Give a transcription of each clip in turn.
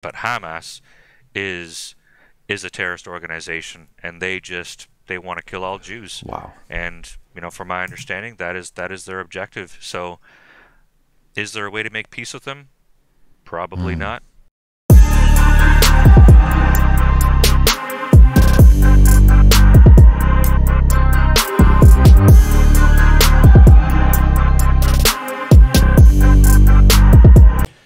But Hamas is a terrorist organization, and they want to kill all Jews. Wow. And from my understanding, that is their objective. So, is there a way to make peace with them? Probably not.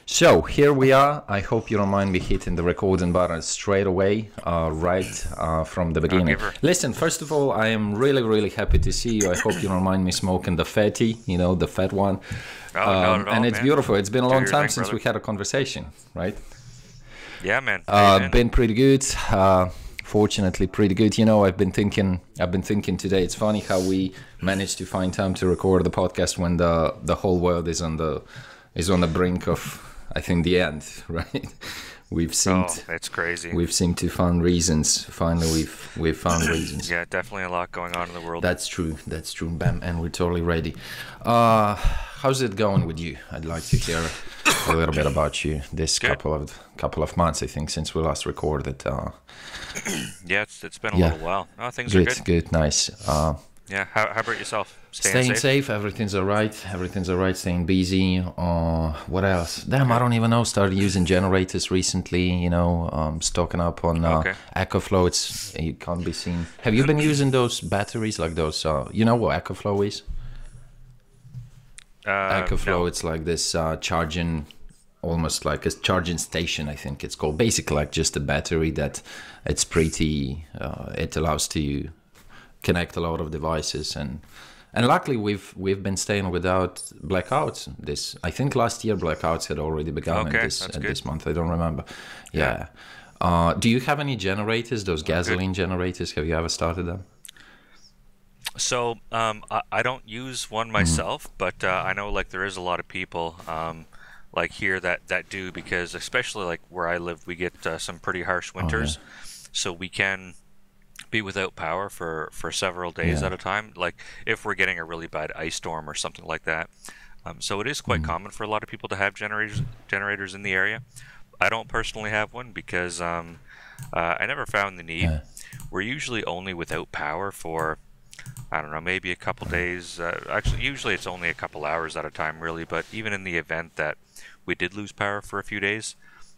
So here we are. I hope you don't mind me hitting the recording button straight away, from the beginning. Listen, first of all, I am really happy to see you. I hope you don't mind me smoking the fatty, the fat one. Oh, not at all, and it's man. beautiful. It's been a long time since brother. we had a conversation, right? Yeah, man. Been pretty good. Fortunately, pretty good. I've been thinking today. It's funny how we managed to find time to record the podcast when the whole world is on the brink of, I think, the end, right? It's crazy. We've seemed to find reasons. Finally, we've found reasons. Yeah, definitely a lot going on in the world. That's true, Bam, and we're totally ready. How's it going with you? I'd like to hear a little bit about you this couple of months, I think, since we last recorded. Yeah, it's been a little while. Oh, things are good. Good, nice. Yeah, how about yourself? Staying safe, everything's all right. Staying busy. What else? Damn, I don't even know. Started using generators recently. Stocking up on EcoFlow. It can't be seen. Have you been using those batteries, like those? You know what EcoFlow is? EcoFlow. No. It's like this charging, almost like a charging station. I think it's called. Basically, like just a battery that it's pretty. It allows to connect a lot of devices and luckily we've been staying without blackouts. I think last year blackouts had already begun this month. I don't remember. Yeah. Do you have any generators? Those gasoline generators? Have you ever started them? So I don't use one myself, but I know like there is a lot of people like here that do, because especially like where I live, we get some pretty harsh winters, so we can be without power for several days at a time, like if we're getting a really bad ice storm or something like that. So it is quite common for a lot of people to have generators in the area. I don't personally have one because I never found the need. We're usually only without power for, I don't know, maybe a couple days. Actually, usually it's only a couple hours at a time, really. But even in the event that we did lose power for a few days,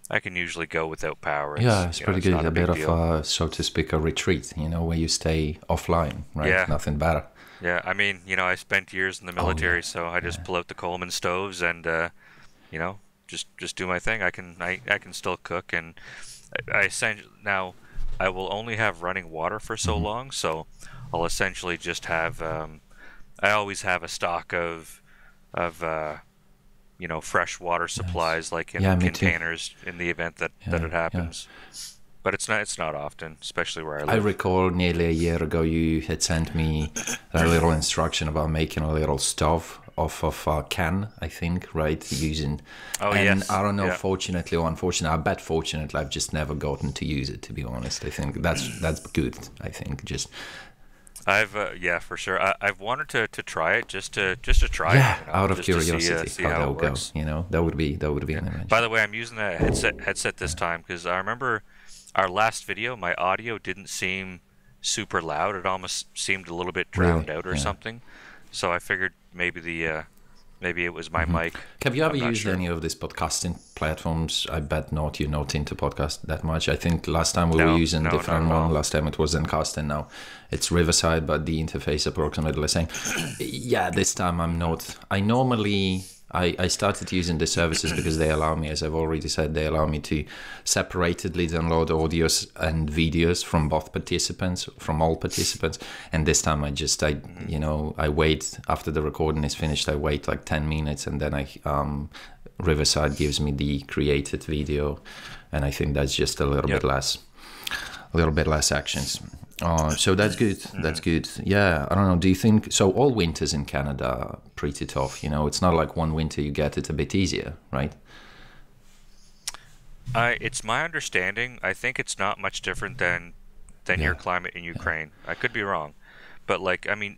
I can usually go without power. It's pretty good. A bit of, so to speak, a retreat, where you stay offline, right? Yeah. Nothing better. Yeah, I mean, I spent years in the military, so I just pull out the Coleman stoves and, just do my thing. I can still cook, and now I will only have running water for so long, so I'll essentially just have, I always have a stock of fresh water supplies, like in containers, in the event that it happens. But it's not often, especially where I live. I recall nearly a year ago you had sent me a little instruction about making a little stove off of a can, I think, right? Using. Yes. I don't know, fortunately or unfortunately, I bet fortunately I've just never gotten to use it, to be honest. I think that's good. I think just. I've for sure. I've wanted to try it just to try it. Out of curiosity, see how how that it would go. works. That would be an adventure. By the way, I'm using a headset this time because I remember our last video, my audio didn't seem super loud. It almost seemed a little bit drowned out or something. So I figured maybe it was my mic. Have you ever used any of these podcasting platforms? I bet not. You're not into podcast that much. I think last time we were using a different one. Last time it was Zencast, and now it's Riverside, but the interface is approximately the same. Yeah, this time I'm not. I started using the services because they allow me, as I've already said, they allow me to separatedly download audios and videos from all participants. And this time I wait after the recording is finished. I wait like 10 minutes, and then Riverside gives me the created video, and I think that's just a little bit less actions. So that's good. That's good. Yeah, I don't know. Do you think so? All winters in Canada are pretty tough. It's not like one winter you get it a bit easier, right? It's my understanding. I think it's not much different than your climate in Ukraine. I could be wrong, but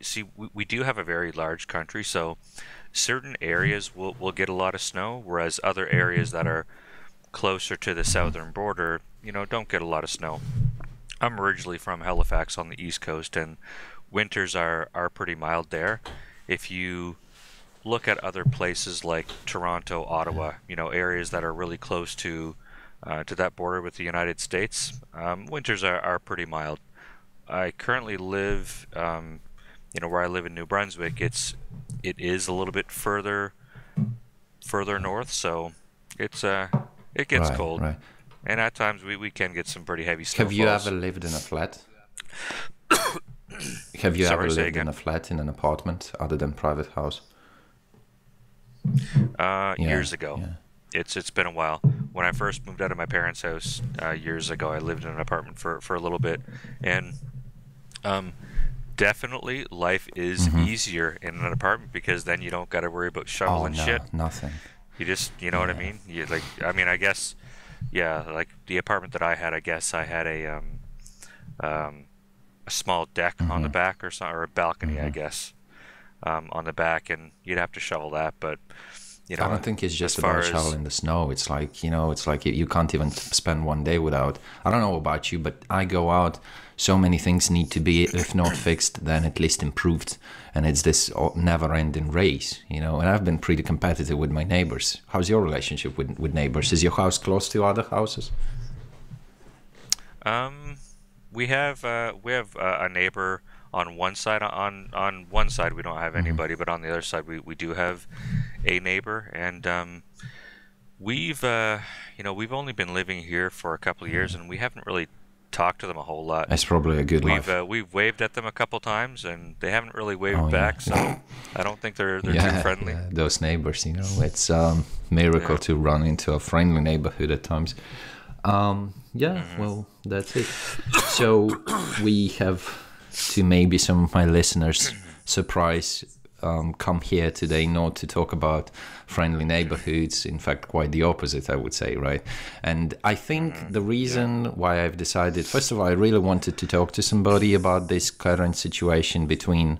see, we do have a very large country, so certain areas will get a lot of snow, whereas other areas that are closer to the southern border, don't get a lot of snow. I'm originally from Halifax on the East Coast, and winters are pretty mild there. If you look at other places like Toronto, Ottawa, areas that are really close to that border with the United States, winters are pretty mild. I currently live, where I live in New Brunswick. It is a little bit further north, so it gets cold. Right. And at times we can get some pretty heavy snowfalls. Have you ever lived in a flat? Have you ever lived in a flat, in an apartment, other than private house? Years ago. Yeah. It's been a while. When I first moved out of my parents' house years ago, I lived in an apartment for a little bit, and definitely life is easier in an apartment because then you don't got to worry about shoveling shit. Nothing. You just, what I mean? I guess, like the apartment that I had, I guess I had a small deck on the back or a balcony, I guess, on the back, and you'd have to shovel that. But I don't think it's just about shoveling the snow. It's like, you can't even spend one day without. I don't know about you, but I go out. So many things need to be, if not fixed, then at least improved. And it's this never-ending race, And I've been pretty competitive with my neighbors. How's your relationship with neighbors? Is your house close to other houses? We have a neighbor on one side. On one side, we don't have anybody, but on the other side, we do have a neighbor. And we've only been living here for a couple of years, and we haven't really talked to them a whole lot. That's probably a good life. We've waved at them a couple times, and they haven't really waved back. So I don't think they're too friendly. Yeah, those neighbors, it's a miracle to run into a friendly neighborhood at times. Well, that's it. So we have, to maybe some of my listeners' surprise, come here today not to talk about friendly neighborhoods. In fact, quite the opposite, I would say, right? And I think the reason why I've decided, first of all, I really wanted to talk to somebody about this current situation between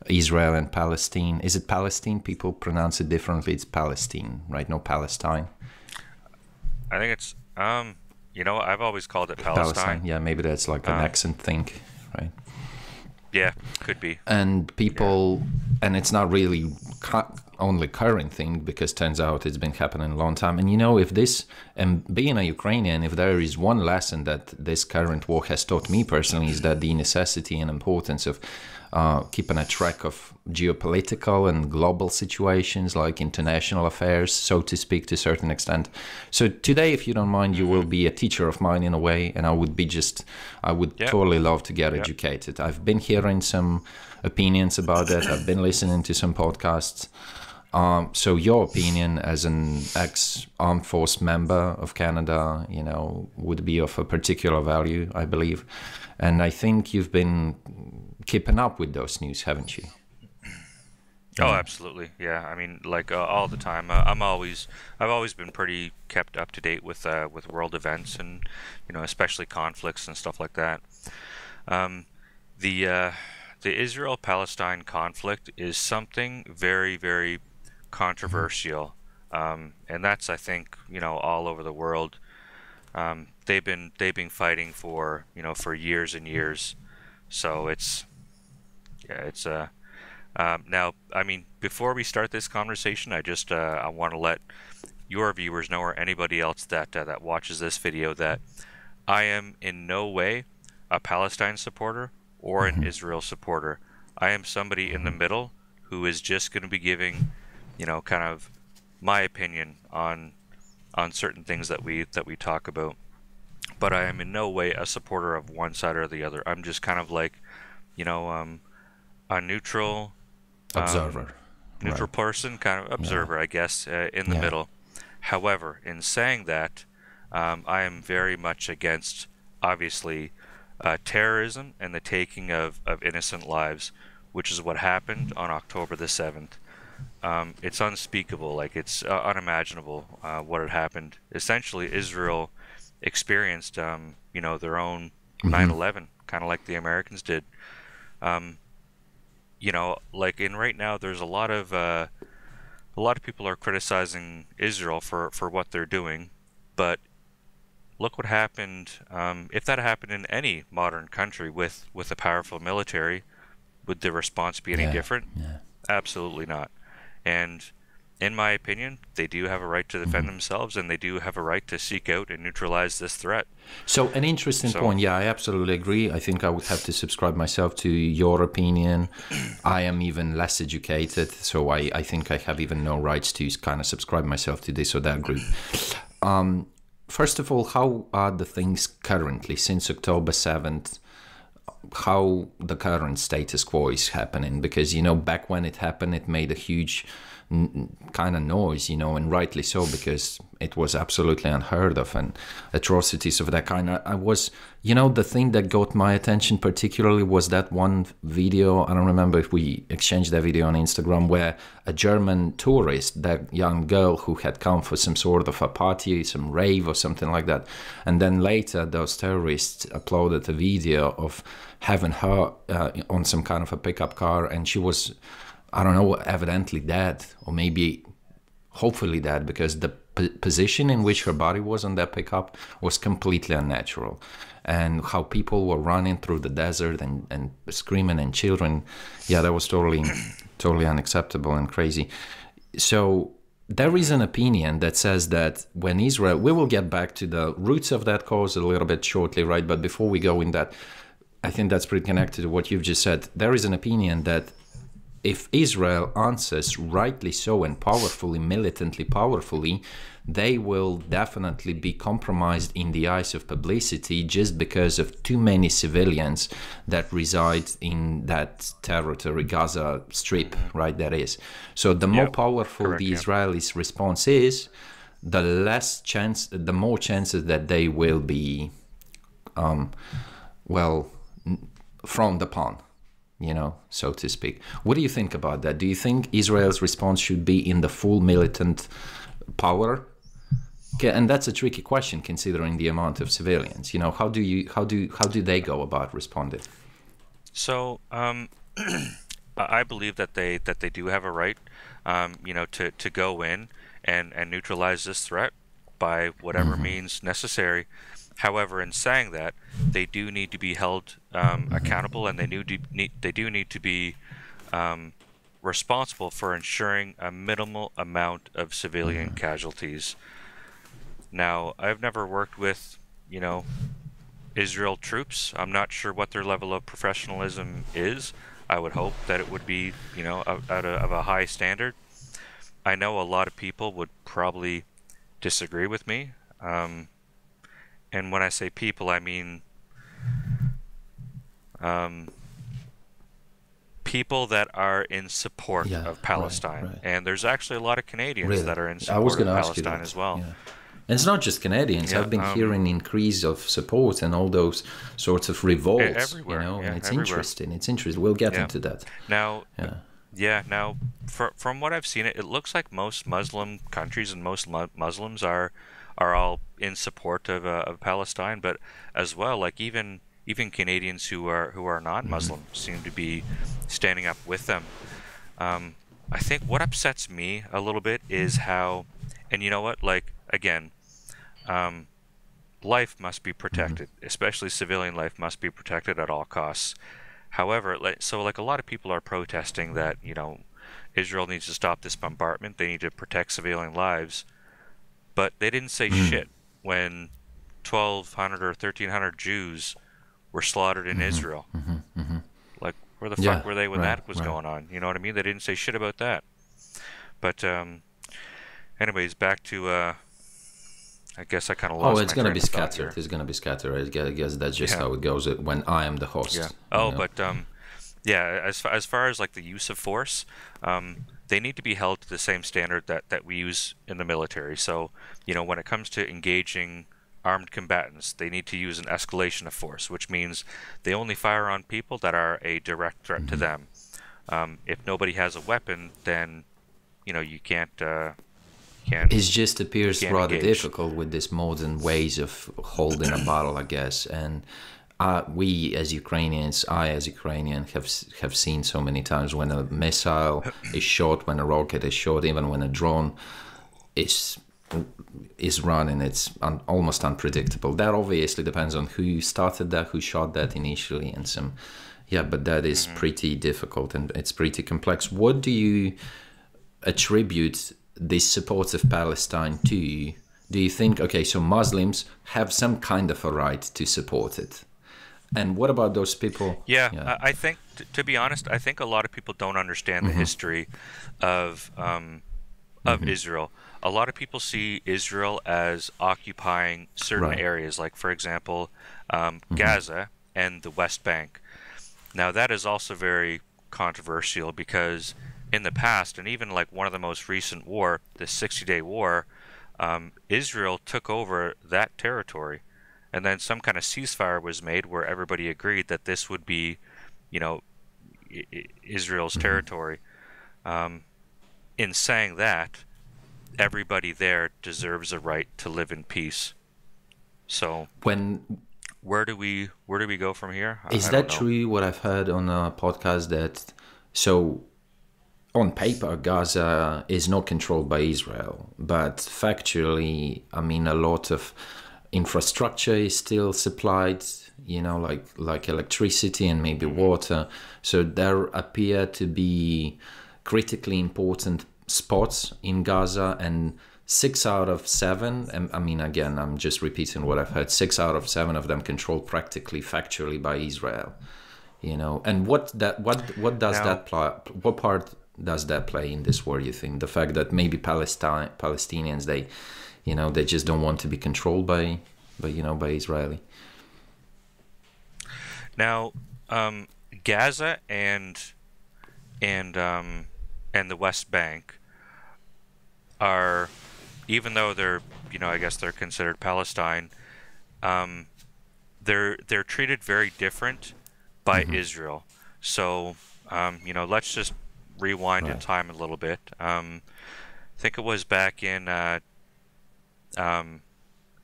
Israel and Palestine. Is it Palestine? People pronounce it differently. It's Palestine, right? No, Palestine. I think it's, I've always called it Palestine. Yeah, maybe that's like an accent thing, right? Yeah, could be. And people, and it's not really only current thing, because turns out it's been happening a long time. And if this, and being a Ukrainian, if there is one lesson that this current war has taught me personally, is that the necessity and importance of keeping a track of geopolitical and global situations, like international affairs, so to speak, to a certain extent. So today, if you don't mind, you will be a teacher of mine in a way, and I would totally love to get educated. I've been hearing some opinions about that. I've been listening to some podcasts. So your opinion as an ex-armed force member of Canada, would be of a particular value, I believe. And I think you've been keeping up with those news, haven't you? Oh, absolutely. Yeah. I mean, like all the time. I've always been pretty kept up to date with world events and, especially conflicts and stuff like that. The Israel-Palestine conflict is something very, very controversial, and that's, I think, all over the world. They've been fighting for years and years. So now, I mean, before we start this conversation, I want to let your viewers know, or anybody else that watches this video, that I am in no way a Palestine supporter or an Israel supporter. I am somebody in the middle who is just going to be giving, kind of my opinion on certain things that we talk about. But I am in no way a supporter of one side or the other. I'm just kind of like, a neutral observer, person, kind of observer, I guess, in the middle. However, in saying that, I am very much against, obviously, terrorism and the taking of innocent lives, which is what happened on October the 7th. It's unspeakable, like it's unimaginable what had happened. Essentially, Israel experienced, their own 9/11, kind of like the Americans did. Like right now, there's a lot of people are criticizing Israel for what they're doing, but look what happened. If that happened in any modern country with a powerful military, would the response be any different? Yeah. Absolutely not. And in my opinion, they do have a right to defend themselves, and they do have a right to seek out and neutralize this threat. So an interesting point. Yeah, I absolutely agree. I think I would have to subscribe myself to your opinion. I am even less educated, so I think I have even no rights to kind of subscribe myself to this or that group. First of all, how are the things currently since October 7th? How the current status quo is happening? Because, you know, back when it happened, it made a huge kind of noise, you know, and rightly so, because it was absolutely unheard of, and atrocities of that kind. I was, you know, the thing that got my attention particularly was that one video. I don't remember if we exchanged that video on Instagram, where a German tourist, that young girl who had come for some sort of a party, some rave or something like that, and then later those terrorists uploaded a video of having her on some kind of a pickup car, and she was, I don't know, evidently dead, or maybe hopefully dead, because the position in which her body was on that pickup was completely unnatural. And how people were running through the desert and screaming, and children, yeah, that was totally unacceptable and crazy. So there is an opinion that says that when Israel, we will get back to the roots of that cause a little bit shortly, right? But before we go in that, I think that's pretty connected to what you've just said. There is an opinion that if Israel answers rightly so and powerfully, militantly powerfully, they will definitely be compromised in the eyes of publicity just because of too many civilians that reside in that territory, Gaza Strip, right? That is. So the more powerful the Israelis' response is, the less chance, the more chances that they will be, frowned upon, you know, so to speak. What do you think about that? Do you think Israel's response should be in the full militant power? And that's a tricky question considering the amount of civilians. You know, how do they go about responding? So I believe that they do have a right, you know, to go in and neutralize this threat by whatever means necessary. However, in saying that, they do need to be held accountable, and they do need to be responsible for ensuring a minimal amount of civilian casualties. Now, I've never worked with, you know, Israel troops. I'm not sure what their level of professionalism is. I would hope that it would be, you know, out of a high standard. I know a lot of people would probably disagree with me. And when I say people, I mean people that are in support of Palestine. Right. And there's actually a lot of Canadians that are in support of Palestine as well. Yeah. And it's not just Canadians. I've been hearing increase of support and all those sorts of revolts, everywhere, you know, and it's interesting. It's interesting. We'll get into that. Now, now, from what I've seen, it looks like most Muslim countries and most Muslims are all in support of Palestine, but as well, like even Canadians who are non-Muslim seem to be standing up with them. I think what upsets me a little bit is how, and you know what, like again, life must be protected, especially civilian life must be protected at all costs. However, so a lot of people are protesting that, you know, Israel needs to stop this bombardment. They need to protect civilian lives. But they didn't say shit when 1,200 or 1,300 Jews were slaughtered in Israel. Like, where the fuck were they when that was going on? You know what I mean? They didn't say shit about that. But, anyways, back to, I guess I kind of lost my it's going to be scattered. It's going to be scattered. I guess that's just how it goes when I am the host. Yeah. Oh, you know? But, as far as, like, the use of force, they need to be held to the same standard that we use in the military. So, you know, when it comes to engaging armed combatants, they need to use an escalation of force, which means they only fire on people that are a direct threat to them. If nobody has a weapon, then, you know, you can't it just appears rather difficult with this modern ways of holding a battle, I guess. And we as Ukrainians, I as Ukrainian, have seen so many times when a missile is shot, when a rocket is shot, even when a drone is is run, and it's almost unpredictable. That obviously depends on who started that, who shot that initially, and some, but that is pretty difficult and it's pretty complex. What do you attribute this support of Palestine to? Do you think, okay, so Muslims have some kind of a right to support it? And what about those people? Yeah. I think, to be honest, I think a lot of people don't understand the history of Israel. A lot of people see Israel as occupying certain areas, like, for example, Gaza and the West Bank. Now, that is also very controversial because in the past, and even like one of the most recent war, the 60-day war, Israel took over that territory. And then some kind of ceasefire was made where everybody agreed that this would be, Israel's territory. In saying that, everybody there deserves a right to live in peace. So where do we go from here? Is that true? What I've heard on a podcast that on paper Gaza is not controlled by Israel, but factually, I mean, a lot of infrastructure is still supplied, like electricity and maybe water. So there appear to be critically important spots in Gaza, and 6 out of 7, and I mean, again, I'm just repeating what I've heard, 6 out of 7 of them controlled practically factually by Israel. And what part does that play in this war, you think? The fact that maybe Palestinians, they just don't want to be controlled by Israeli. Now, Gaza and the West Bank are, even though they're, I guess they're considered Palestine, they're treated very different by Israel. So, let's just rewind in time a little bit. I think it was back in the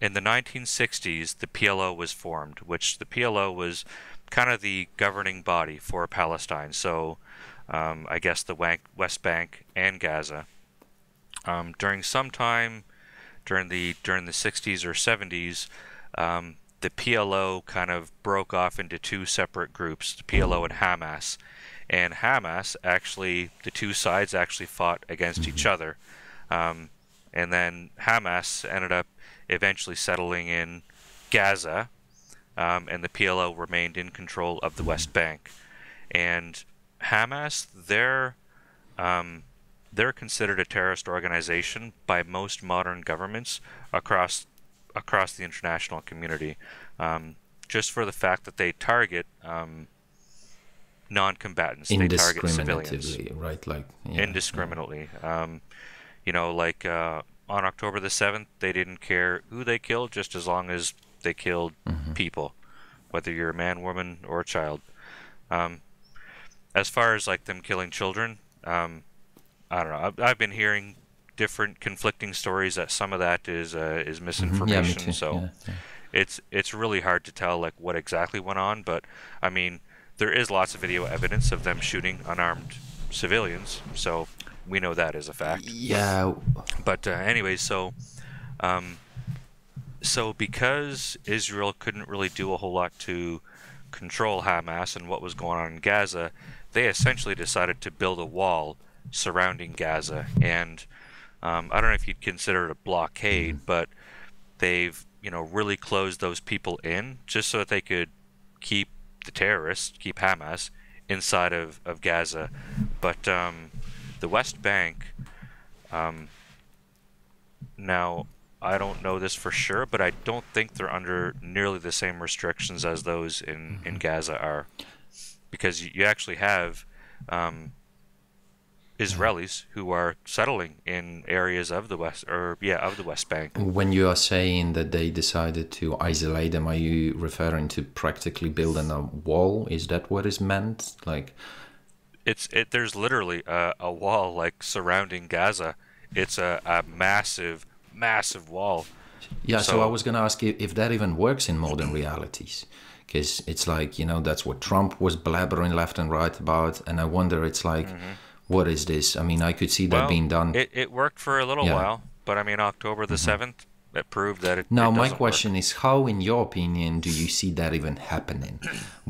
1960s, the PLO was formed, which the PLO was kind of the governing body for Palestine. So, I guess the West Bank and Gaza. During some time, during the 60s or 70s, the PLO kind of broke off into two separate groups, the PLO and Hamas. And Hamas actually, the two sides actually fought against each other. And then Hamas ended up eventually settling in Gaza, and the PLO remained in control of the West Bank. And Hamas, they're considered a terrorist organization by most modern governments across the international community, just for the fact that they target non-combatants. They target civilians, right? Indiscriminately. On October the 7th, they didn't care who they killed, just as long as they killed people, whether you're a man, woman, or a child. As far as like them killing children, I don't know. I've been hearing different conflicting stories that some of that is misinformation. Yeah, so it's really hard to tell like what exactly went on. But I mean, there is lots of video evidence of them shooting unarmed civilians. So we know that is a fact. Yeah. But anyways, so because Israel couldn't really do a whole lot to control Hamas and what was going on in Gaza, they essentially decided to build a wall surrounding Gaza. And I don't know if you'd consider it a blockade, but they've really closed those people in just so that they could keep the terrorists, keep Hamas inside of Gaza. But the West Bank, now I don't know this for sure, but I don't think they're under nearly the same restrictions as those in Gaza are, because you actually have Israelis who are settling in areas of the West Bank. When you are saying that they decided to isolate them, are you referring to practically building a wall? Is that what is meant? Like, there's literally a wall like surrounding Gaza. It's a massive wall. Yeah, so I was going to ask you if that even works in modern realities, because it's like, that's what Trump was blabbering left and right about, and I wonder, it's like, what is this? I mean, I could see that being done. It worked for a little while, but I mean, October the 7th, it proved that it Now, my doesn't question work. is, how, in your opinion, do you see that even happening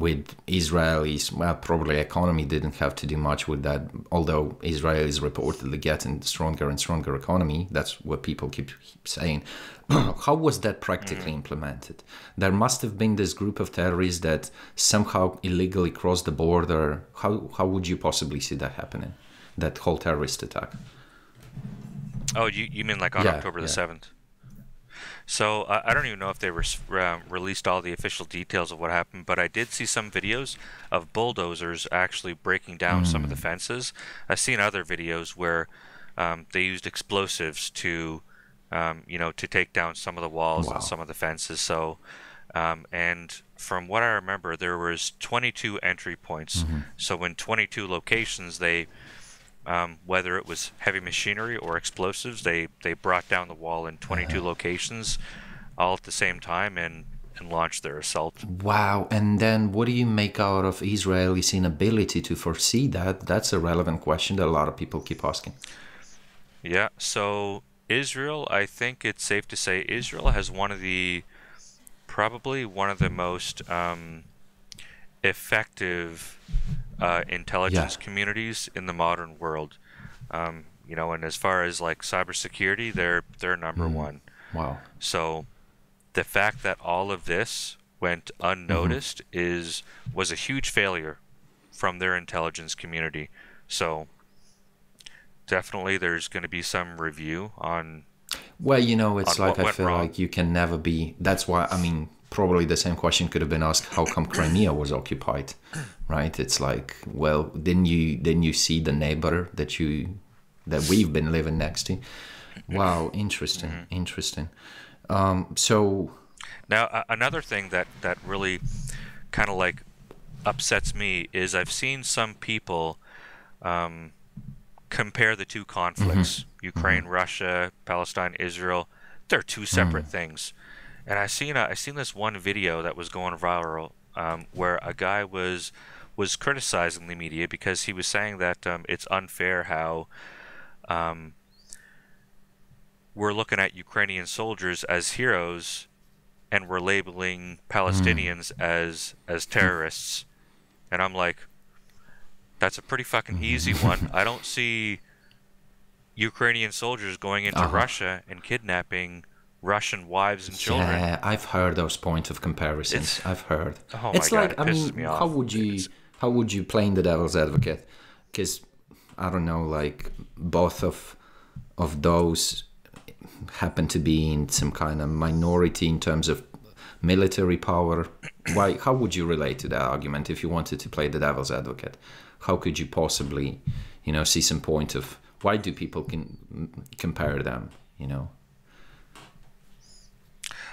with Israelis? Well, probably economy didn't have to do much with that, although Israel is reportedly getting stronger and stronger economy. That's what people keep saying. How was that practically implemented? There must have been this group of terrorists that somehow illegally crossed the border. How would you possibly see that happening, that whole terrorist attack? Oh, you mean like on October the 7th? So I don't even know if they released all the official details of what happened, but I did see some videos of bulldozers actually breaking down some of the fences. I've seen other videos where they used explosives to, to take down some of the walls and some of the fences. So, and from what I remember, there was 22 entry points. So in 22 locations, they whether it was heavy machinery or explosives, they brought down the wall in 22 locations all at the same time and launched their assault. Wow. And then what do you make out of Israel's inability to foresee that? That's a relevant question that a lot of people keep asking. Yeah, so Israel, I think it's safe to say Israel has probably one of the most effective intelligence communities in the modern world. And as far as like cybersecurity, they're number one. Wow. So the fact that all of this went unnoticed was a huge failure from their intelligence community. So definitely there's going to be some review on. Well, it's like I feel wrong. like you can never be. That's why, I mean, probably the same question could have been asked: how come Crimea was occupied? Right? It's like, well, didn't you see the neighbor that we've been living next to? Wow, interesting, interesting. So now another thing that really kind of like upsets me is I've seen some people compare the two conflicts: Ukraine, Russia, Palestine, Israel. They're two separate things. And I seen this one video that was going viral where a guy was criticizing the media because he was saying that it's unfair how we're looking at Ukrainian soldiers as heroes and we're labeling Palestinians as terrorists. And I'm like, that's a pretty fucking easy one. I don't see Ukrainian soldiers going into Russia and kidnapping Russian wives and children. Yeah, I've heard those points of comparisons. I've heard. Oh it's my like, God, it pisses me how off. how would you play in the devil's advocate? Because I don't know, like both of those happen to be in some kind of minority in terms of military power. Why? How would you relate to that argument if you wanted to play the devil's advocate? How could you possibly, see some point of why do people compare them?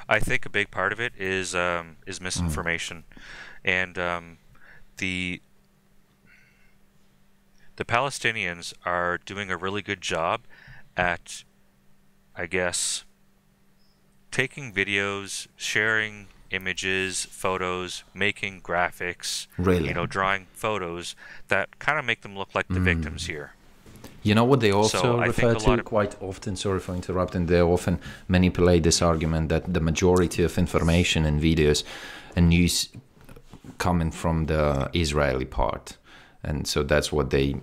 I think a big part of it is misinformation, and the Palestinians are doing a really good job at, I guess, taking videos, sharing images, photos, making graphics, really, drawing photos that kind of make them look like the victims here. You know what they also refer to quite often, sorry for interrupting, they often manipulate this argument that the majority of information and videos and news coming from the Israeli part. And so that's what they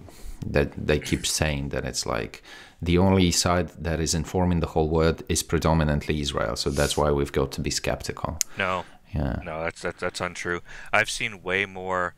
keep saying, that it's like the only side that is informing the whole world is predominantly Israel. So that's why we've got to be skeptical. No, that's untrue. I've seen way more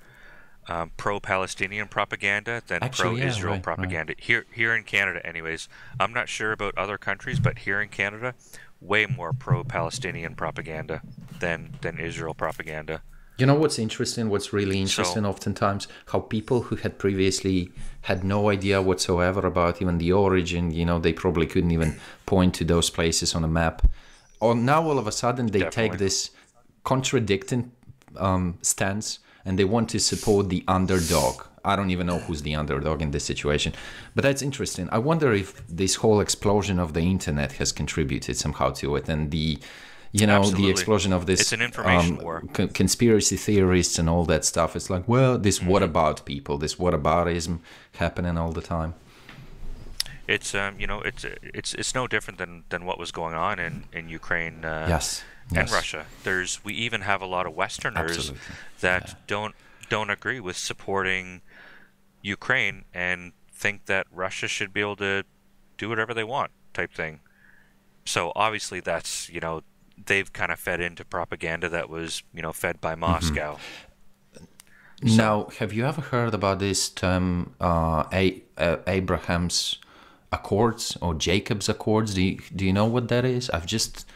pro-Palestinian propaganda than pro-Israel propaganda. Right. Here in Canada, anyways. I'm not sure about other countries, but here in Canada, way more pro-Palestinian propaganda than Israel propaganda. You know what's interesting? What's really interesting oftentimes, how people who had previously had no idea whatsoever about even the origin, they probably couldn't even point to those places on a map. Or now all of a sudden they take this contradicting stance and they want to support the underdog. I don't even know who's the underdog in this situation. But that's interesting. I wonder if this whole explosion of the internet has contributed somehow to it, and the the explosion of this, it's an information war. Conspiracy theorists and all that stuff. It's like, well, this what about people, this whataboutism happening all the time. you know, it's no different than what was going on in Ukraine Yes. and Yes. Russia. We even have a lot of Westerners Absolutely. that don't agree with supporting Ukraine and think that Russia should be able to do whatever they want, type thing. So obviously that's, you know, they've kind of fed into propaganda that was, you know, fed by Moscow. Now, have you ever heard about this term, Abraham's Accords or Jacob's Accords? Do you know what that is? I've just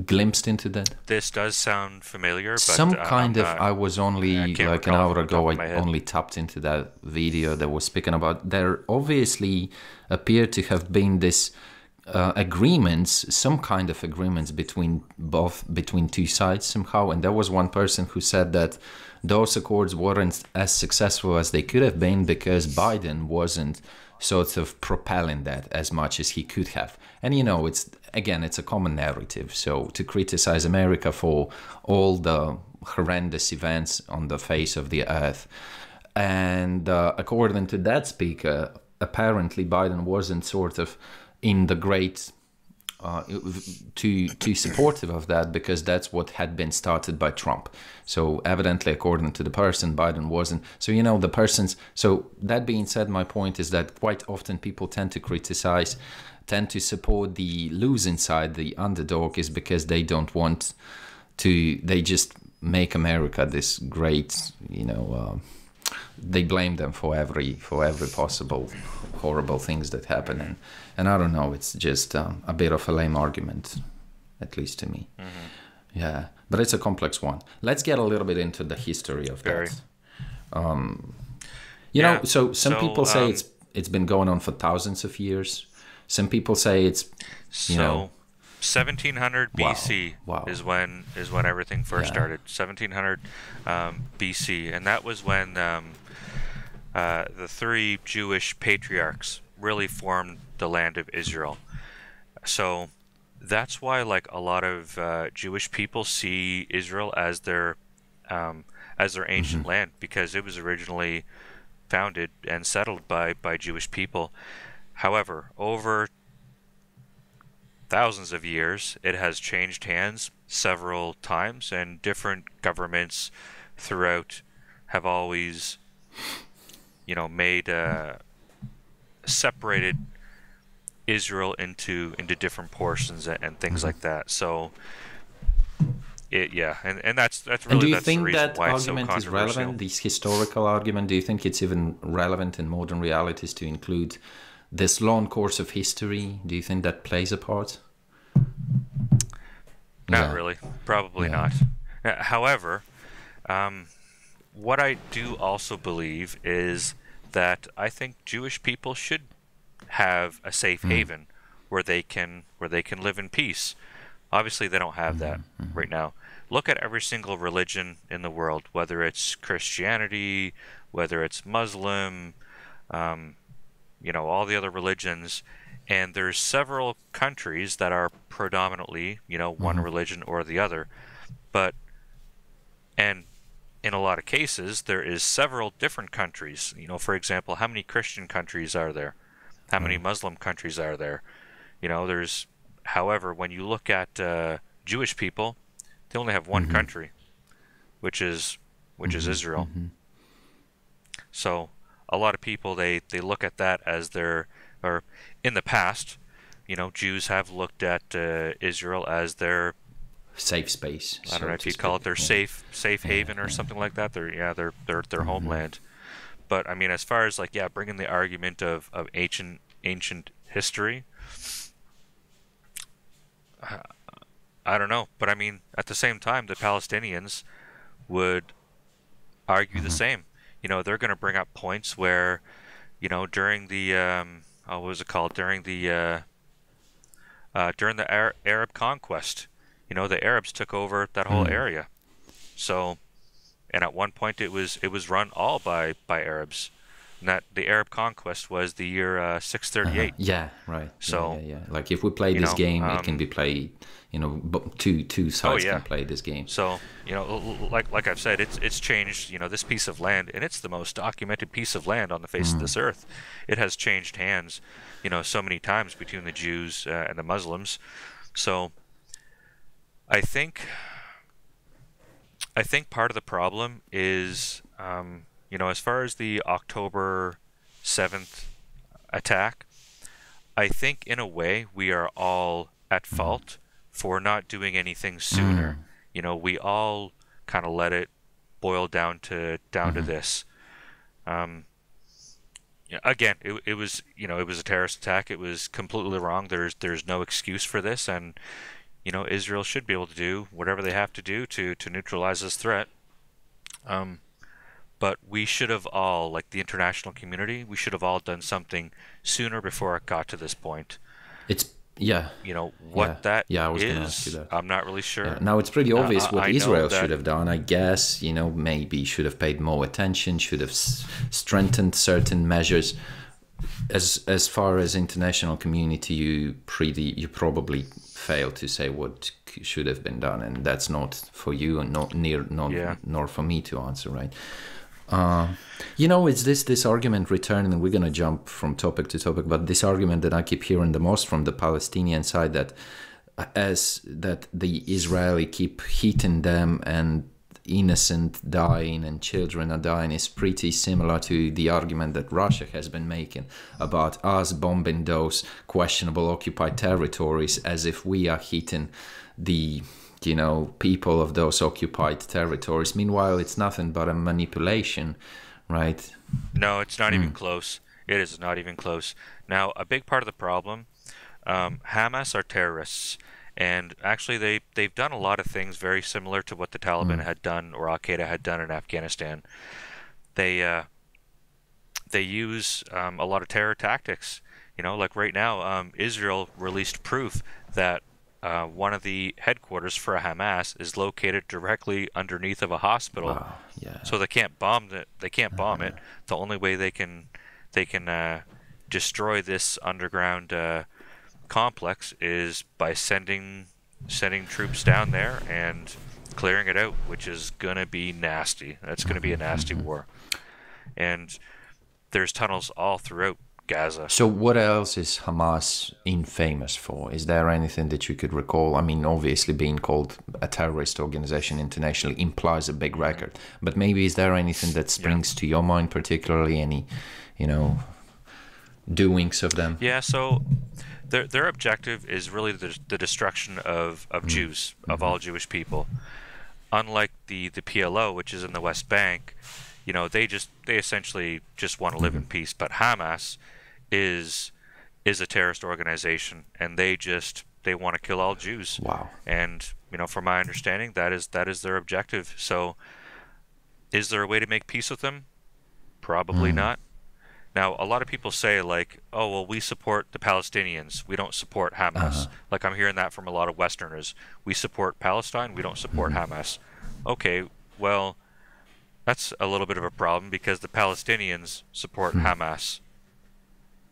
glimpsed into that. This does sound familiar, but Some kind of, I was only like an hour ago, I head. only tapped into that video that was speaking about. There obviously appear to have been this agreements, some kind of agreements between two sides somehow. And there was one person who said that those accords weren't as successful as they could have been because Biden wasn't sort of propelling that as much as he could have. And you know, it's a common narrative. So to criticize America for all the horrendous events on the face of the earth, and according to that speaker, apparently Biden wasn't sort of in the great too supportive of that because that's what had been started by Trump. So evidently, according to the person, Biden wasn't. So, you know, the person's... So that being said, my point is that quite often people tend to support the losing side, the underdog, is because they don't want to... They just make America this great, you know... they blame them for every possible horrible things that happen, and I don't know, it's just a bit of a lame argument, at least to me. Yeah, but it's a complex one. Let's get a little bit into the history of that. You know, so some people say it's been going on for thousands of years. Some people say it's 1700 BC is when everything first started. 1700 BC, and that was when the three Jewish patriarchs really formed the land of Israel. So that's why, like, a lot of Jewish people see Israel as their ancient land, because it was originally founded and settled by Jewish people. However, over thousands of years, it has changed hands several times, and different governments throughout have always, you know, made separated Israel into different portions and things like that. So and that's really, and do you that's think the reason that why it's so argument is relevant? This historical argument, do you think it's even relevant in modern realities to include this long course of history? Do you think that plays a part? Not really. Probably not. However, what I do also believe is that I think Jewish people should have a safe haven where they can live in peace. Obviously, they don't have that right now. Look at every single religion in the world, whether it's Christianity, whether it's Muslim, you know, all the other religions, and there's several countries that are predominantly, you know, one religion or the other, and in a lot of cases there is several different countries. You know, for example, how many Christian countries are there? How many Muslim countries are there? You know, there's... However, when you look at Jewish people, they only have one country, which is Israel. So a lot of people, they look at that as their... Or in the past, you know, Jews have looked at Israel as their safe space. I don't know if you'd call it their safe haven or something like that. Their homeland. But I mean, as far as, like, bringing the argument of ancient history, I don't know. But I mean, at the same time, the Palestinians would argue the same. You know, they're going to bring up points where, you know, during the what was it called? During the Arab conquest, you know, the Arabs took over that whole area. So, and at one point it was run all by Arabs. And that the Arab conquest was the year 638. Yeah, right. So yeah. Like if we play this game, it can be played. Two sides can play this game. So like I've said, it's changed. This piece of land, and it's the most documented piece of land on the face of this earth. It has changed hands, so many times between the Jews and the Muslims. So I think part of the problem is, as far as the October 7th attack, I think in a way we are all at fault for not doing anything sooner. We all kind of let it boil down to this. Again, it was a terrorist attack. It was completely wrong. There's no excuse for this, and Israel should be able to do whatever they have to do to neutralize this threat. But we should have all, like the international community, we should have all done something sooner before it got to this point. What that I was is, gonna ask you that. I'm not really sure. Yeah. Now, it's pretty obvious what Israel should have done, I guess. Maybe should have paid more attention, should have strengthened certain measures. As far as international community, you probably failed to say what should have been done, and that's not for you and nor for me to answer, right? It's this argument returning, and we're going to jump from topic to topic, but this argument that I keep hearing the most from the Palestinian side, that the Israeli keep hitting them and innocent dying and children are dying, is pretty similar to the argument that Russia has been making about us bombing those questionable occupied territories, as if we are hitting the people of those occupied territories. Meanwhile, it's nothing but a manipulation, right? No, it's not even close. It is not even close. Now, a big part of the problem, Hamas are terrorists, and actually they've done a lot of things very similar to what the Taliban had done or Al-Qaeda had done in Afghanistan. They use a lot of terror tactics. Like right now, Israel released proof that one of the headquarters for Hamas is located directly underneath of a hospital. Wow, yeah. So they can't bomb it. They can't bomb it. The only way they can destroy this underground complex is by sending troops down there and clearing it out, which is gonna be nasty. That's gonna be a nasty war. And there's tunnels all throughout Gaza. So what else is Hamas infamous for? Is there anything that you could recall? I mean, obviously being called a terrorist organization internationally implies a big record, but maybe is there anything that springs to your mind, particularly any, doings of them? Yeah, so their objective is really the destruction of Jews, of all Jewish people. Unlike the PLO, which is in the West Bank, they essentially just want to live in peace. But Hamas is a terrorist organization, and they want to kill all Jews. Wow. And from my understanding, that is their objective. So is there a way to make peace with them? Probably not. Now, a lot of people say, like, oh, well, we support the Palestinians, we don't support Hamas. Like, I'm hearing that from a lot of Westerners. We support Palestine, we don't support Hamas. Okay, well, that's a little bit of a problem, because the Palestinians support Hamas.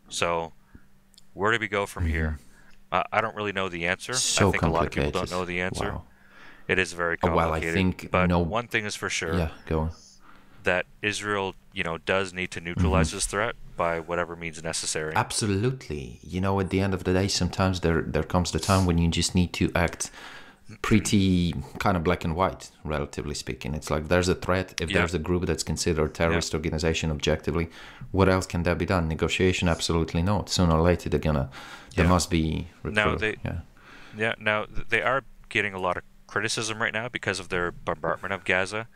So where do we go from here? I don't really know the answer. So I think a lot of people don't know the answer. Wow. It is very complicated. Well, I think but one thing is for sure. Yeah, go on. That Israel, does need to neutralize this threat by whatever means necessary. Absolutely. At the end of the day, sometimes there comes the time when you just need to act pretty kind of black and white, relatively speaking. It's like there's a threat. If there's a group that's considered a terrorist organization objectively, what else can there be done? Negotiation? Absolutely not. Sooner or later, there must be. Now now they are getting a lot of criticism right now because of their bombardment of Gaza,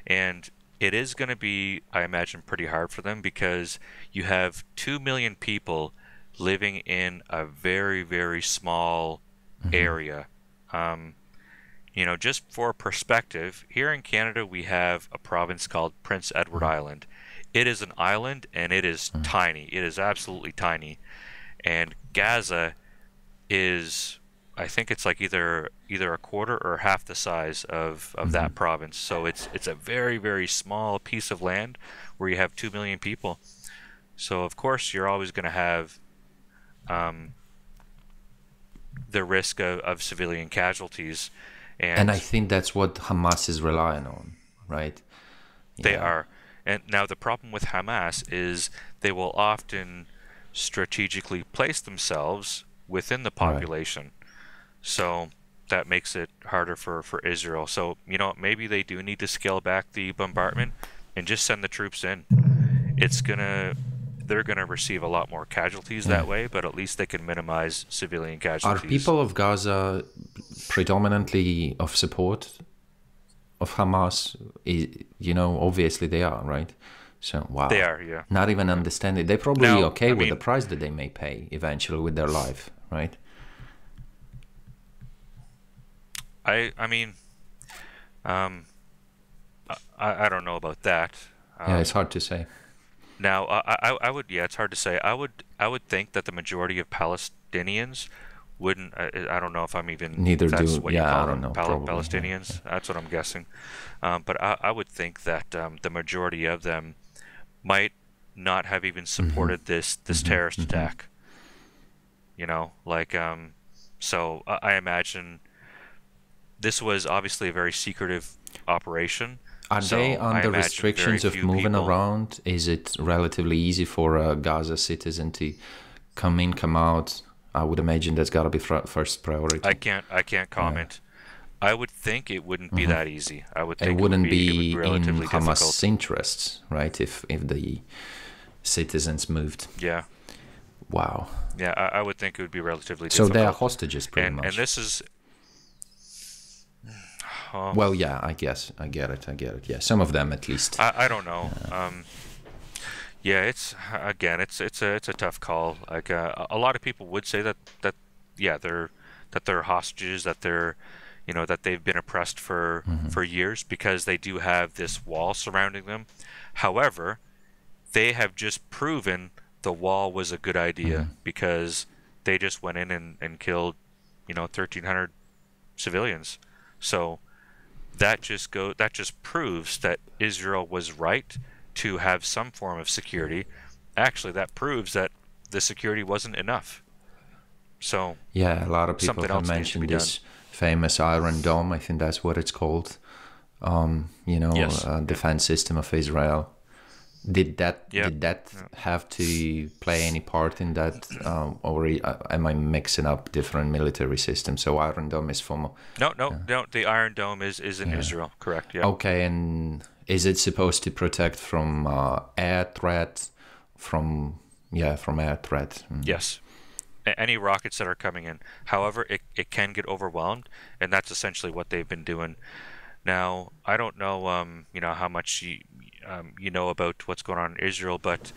and it is going to be, I imagine, pretty hard for them, because you have 2 million people living in a very, very small area. Just for perspective, here in Canada we have a province called Prince Edward Island. It is an island, and it is tiny. It is absolutely tiny. And Gaza is, I think it's like either a quarter or half the size of that province. So it's a very, very small piece of land where you have 2 million people. So of course you're always going to have the risk of civilian casualties, And I and think that's what Hamas is relying on, right? they Yeah, are. And now the problem with Hamas is they will often strategically place themselves within the right. population. So that makes it harder for Israel. So, maybe they do need to scale back the bombardment and just send the troops in. They're gonna receive a lot more casualties Yeah. that way, but at least they can minimize civilian Are casualties. people of Gaza predominantly of support of Hamas? Obviously they are, right? So, They wow. are, yeah. Not even understand it. They're probably Now, okay I with the mean, price that they may pay eventually with their life, right? I mean, um, I don't know about that. Yeah, it's Um, hard to say. Now, I would, yeah, it's hard to say. I would think that the majority of Palestinians wouldn't. I don't know Neither if that's do, what you yeah, I call don't them, know, probably. Yeah, yeah. Palestinians. That's what I'm guessing. But I would think that the majority of them might not have even Mm-hmm, supported this mm-hmm, terrorist mm-hmm. attack. Like so I imagine this was obviously a very secretive operation. Are they So I under imagine very restrictions of few moving people. around? Is it relatively easy for a Gaza citizen to come in, come out? I would imagine that's got to be first priority. I can't Yeah. comment. I would think it wouldn't be that easy. I would It think wouldn't it would be be in relatively Hamas' difficult. interests, right? If the citizens moved. Yeah, Wow. yeah, I would think it would be relatively So they are difficult. hostages, pretty And much. this is, uh, Well, yeah, I guess I get it. I get it. Yeah, some of them at least. I don't know. Yeah, it's a tough call. Like a lot of people would say that yeah they're hostages, that they've been oppressed for years because they do have this wall surrounding them. However, they have just proven the wall was a good idea because they just went in and killed 1,300 civilians. So that just proves that Israel was right to have some form of security. Actually, that proves that the security wasn't enough. So Yeah, a lot of people something have else needs to be mentioned done. this famous Iron Dome. I think that's what it's called. Yes. Yeah. Defense system of Israel. Did that Yeah. did that Yeah. have to play any part in that, or am I mixing up different military systems? So Iron Dome is from, No, no, no. The Iron Dome is in yeah. Israel. Correct. Yeah. Okay, and is it supposed to protect from air threat? From air threat. Yes. Any rockets that are coming in. However, it can get overwhelmed, and that's essentially what they've been doing. Now, I don't know, how much you know about what's going on in Israel, but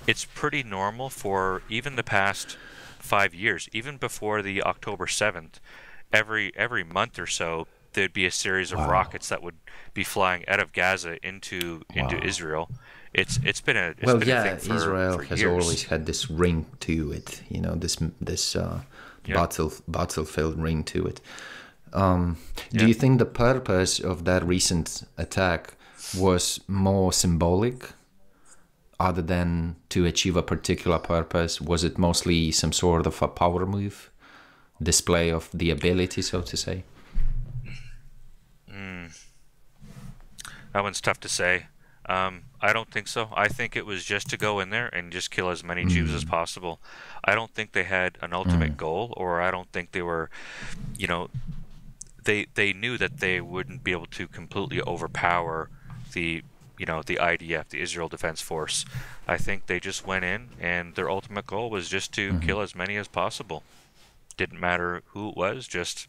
it's pretty normal for even the past 5 years, even before the October 7th, every month or so, there'd be a series of Wow, rockets that would be flying out of Gaza into wow. Israel. It's Well, been a thing yeah, Israel for has always years. had this ring to it. This Yeah, battlefield ring to it. Um, do yeah. you think the purpose of that recent attack was more symbolic, other than to achieve a particular purpose? Was it mostly some sort of a power move, display of the ability, so to say? Mm, that one's tough to say. I don't think so. I think it was just to go in there and just kill as many Jews as Mm, possible. I don't think they had an ultimate mm, goal, or I don't think they were, you know, they knew that they wouldn't be able to completely overpower the the IDF, the Israel Defense Force. I think they just went in and their ultimate goal was just to mhm. kill as many as possible. Didn't matter who it was, just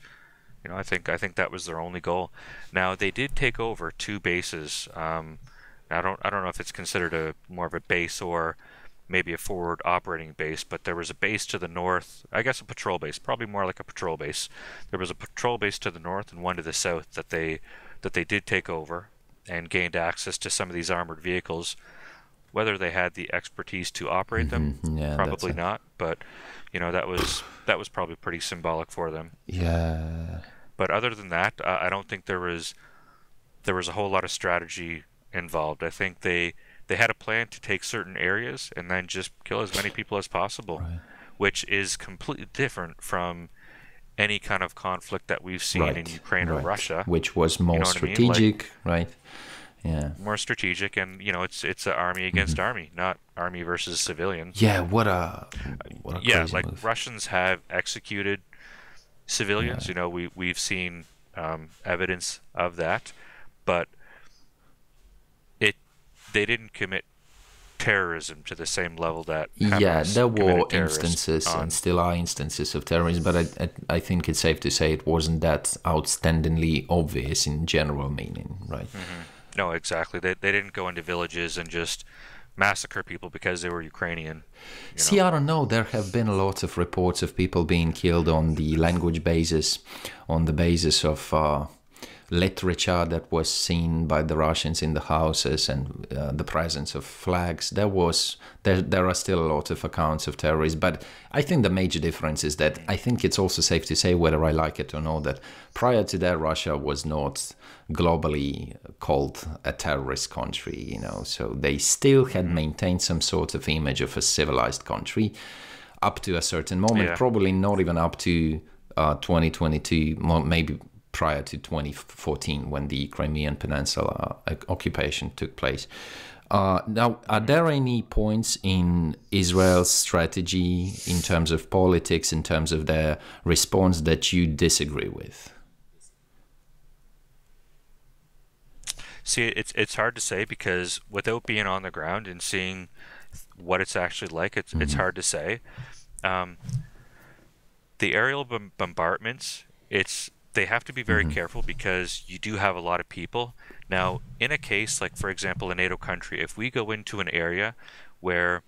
I think that was their only goal. Now they did take over two bases. I don't know if it's considered a more of a base or maybe a forward operating base, but there was a base to the north, I guess a patrol base, probably more like a patrol base. There was a patrol base to the north and one to the south that they did take over and gained access to some of these armored vehicles. Whether they had the expertise to operate them, Yeah, that's probably a not, but that was probably pretty symbolic for them. yeah. But other than that, I don't think there was a whole lot of strategy involved. I think they had a plan to take certain areas and then just kill as many people as possible, Right. which is completely different from any kind of conflict that we've seen in Ukraine or Russia, which was more strategic, right? Yeah, more strategic, and it's an army against army, not army versus civilians. Yeah, what a yeah, crazy like move. Russians have executed civilians. Yeah. We've seen evidence of that, but they didn't commit terrorism to the same level that Hamas there were committed instances on. and still are instances of terrorism, but I think it's safe to say it wasn't that outstandingly obvious in general meaning, right? No, exactly. They didn't go into villages and just massacre people because they were Ukrainian. See, I don't know. There have been a lot of reports of people being killed on the language basis, on the basis of literature that was seen by the Russians in the houses, and the presence of flags. There are still a lot of accounts of terrorism, but I think the major difference is that I think it's also safe to say, whether I like it or not, that prior to that, Russia was not globally called a terrorist country, so they still had maintained some sort of image of a civilized country up to a certain moment, probably not even up to 2022, maybe prior to 2014, when the Crimean Peninsula occupation took place. Now, are there any points in Israel's strategy, in terms of politics, in terms of their response, that you disagree with? See, it's hard to say, because without being on the ground and seeing what it's actually like, it's hard to say. The aerial bombardments, they have to be very careful, because you do have a lot of people. Now, in a case like, for example, a NATO country, if we go into an area where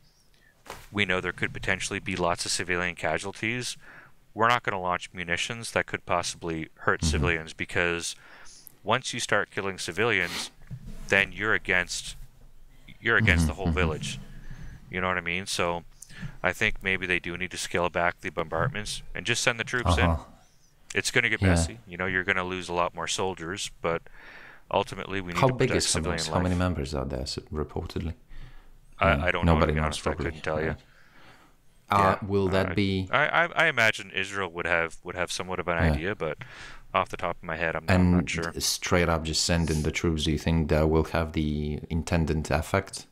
we know there could potentially be lots of civilian casualties, we're not going to launch munitions that could possibly hurt civilians, because once you start killing civilians, then you're against the whole village. You know what I mean? So I think maybe they do need to scale back the bombardments and just send the troops in. It's going to get messy. You're going to lose a lot more soldiers, but ultimately we need to protect civilian life. How many members are there, reportedly? I don't know. Nobody knows. I couldn't tell you. Will that be? I imagine Israel would have somewhat of an idea, but off the top of my head, I'm not sure. Straight up just sending the troops, do you think that will have the intended effect?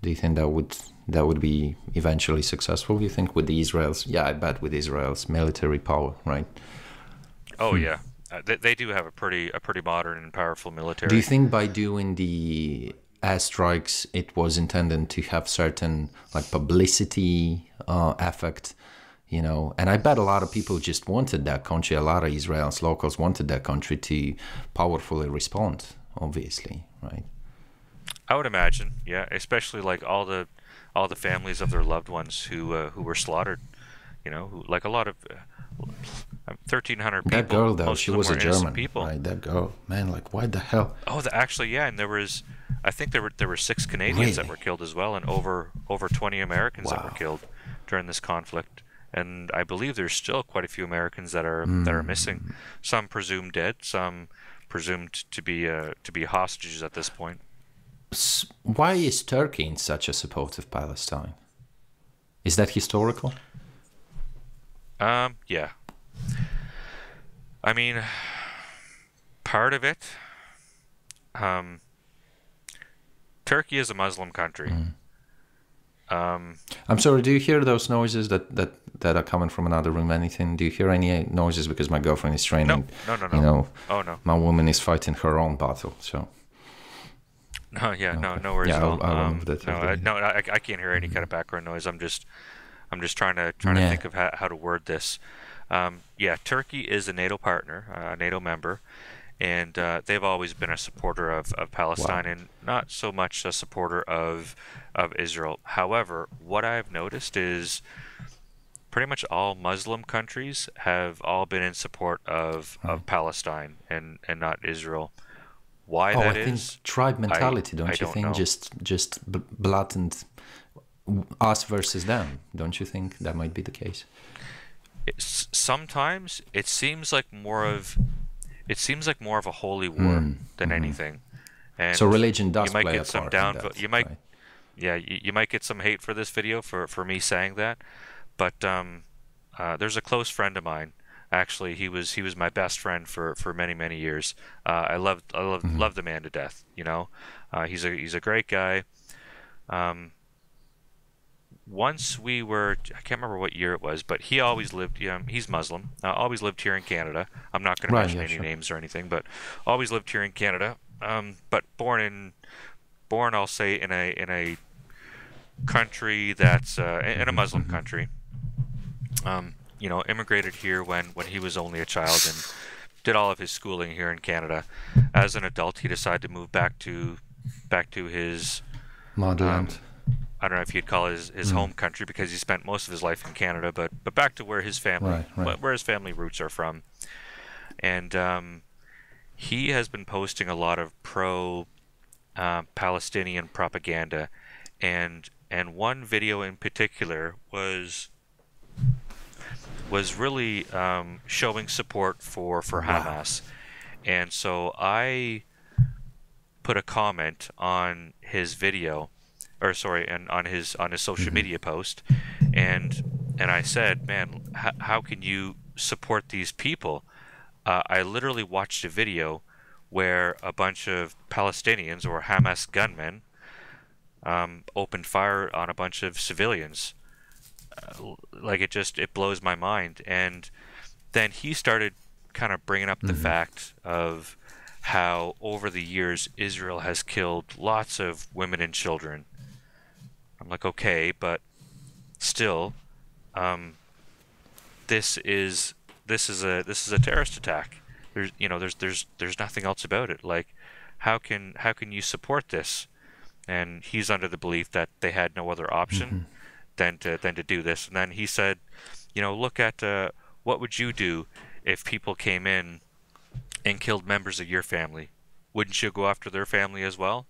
Do you think that would be eventually successful? You think with Israel's? Yeah, I bet with Israel's military power, right? Oh yeah, they do have a pretty modern and powerful military. Do you think by doing the airstrikes, it was intended to have certain publicity effect? And I bet a lot of people just wanted that country. A lot of Israel's locals wanted that country to powerfully respond, obviously, right? I would imagine, yeah, especially all the families of their loved ones who were slaughtered. Like a lot of 1,300 people. That girl, though, she was a German people. Right? That girl, man, why the hell? Oh, actually, yeah, and I think there were 6 Canadians that were killed as well, and over 20 Americans that were killed during this conflict. And I believe there's still quite a few Americans that are missing. Some presumed dead, some presumed to be hostages at this point. Why is Turkey in such a support of Palestine? Is that historical? Yeah. I mean, part of it. Turkey is a Muslim country. I'm sorry, do you hear those noises that are coming from another room? Anything? Do you hear any noises? Because my girlfriend is training. No. Oh, no. My woman is fighting her own battle, so. No, yeah, okay. No worries at all. I can't hear any kind of background noise. I'm just trying to think of how to word this. Yeah, Turkey is a NATO partner, a NATO member, and they've always been a supporter of Palestine and not so much a supporter of Israel. However, what I've noticed is pretty much all Muslim countries have all been in support of Palestine and not Israel. Why that is? I think tribe mentality, don't you think? Just blatant us versus them. Don't you think that might be the case? Sometimes it seems like more of a holy war than anything. And so religion does play a part in that, you might yeah, you might get some hate for this video for me saying that, but there's a close friend of mine. Actually, he was my best friend for many years. I love the man to death. You know, he's a great guy. Um, Once we were, I can't remember what year it was, but he always lived. He's Muslim. Always lived here in Canada. I'm not going to Right, mention yeah, any sure. names or anything, but always lived here in Canada. But born, I'll say, in a country that's in a Muslim country. Immigrated here when he was only a child and did all of his schooling here in Canada. As an adult, he decided to move back to his Motherland. um, I don't know if you'd call it his home country because he spent most of his life in Canada, but back to where his family Right. where his family roots are from. And he has been posting a lot of pro Palestinian propaganda, and one video in particular was really showing support for Wow. Hamas. And so I put a comment on his video, or sorry, and on his social media post, and I said, man, how can you support these people? I literally watched a video where a bunch of Palestinians or Hamas gunmen opened fire on a bunch of civilians. Like it blows my mind. And then he started kind of bringing up the fact of how over the years Israel has killed lots of women and children. I'm like, okay, but still, this is a terrorist attack. There's nothing else about it. Like, how can you support this? And he's under the belief that they had no other option than to do this. And then he said, look at what would you do if people came in and killed members of your family? Wouldn't you go after their family as well?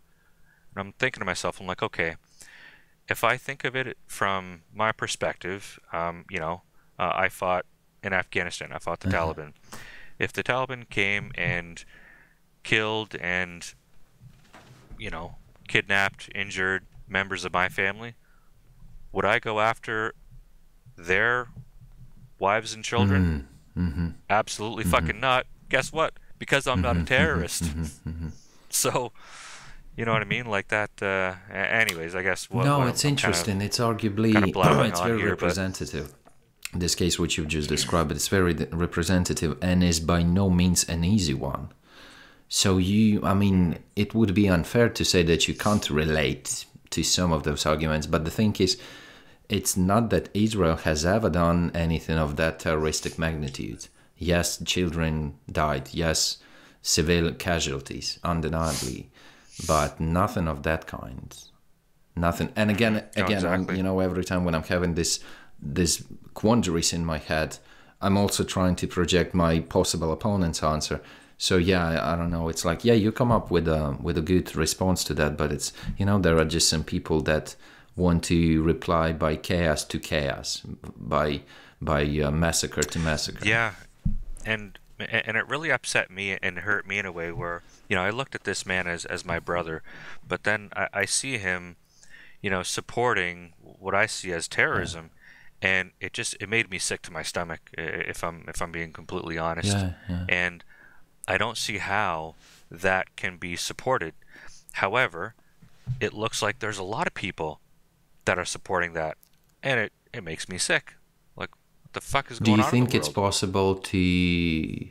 And I'm thinking to myself, I'm like, okay, if I think of it from my perspective, I fought in Afghanistan. I fought the Taliban. If the Taliban came and killed and, kidnapped, injured members of my family, would I go after their wives and children? Absolutely fucking not. Guess what? Because I'm not a terrorist. So, you know what I mean? Like that. Anyways, I guess. It's interesting. It's arguably it's very representative. In this case, which you've just described, it's very representative and is by no means an easy one. So it would be unfair to say that you can't relate to some of those arguments. But the thing is, it's not that Israel has ever done anything of that terroristic magnitude. Yes, children died. Yes, civil casualties, undeniably. But nothing of that kind. Nothing. And again, exactly. Every time when I'm having this quandaries in my head, I'm also trying to project my possible opponent's answer. So yeah, I don't know. It's like, yeah, you come up with a good response to that, but it's there are just some people that want to reply by chaos to chaos, by massacre to massacre. Yeah, and it really upset me and hurt me in a way where I looked at this man as my brother, but then I see him, supporting what I see as terrorism. And it made me sick to my stomach, if I'm being completely honest. Yeah. And I don't see how that can be supported. However, it looks like there's a lot of people that are supporting that, and it makes me sick. Like, what the fuck is going on in the world? Do you think it's possible to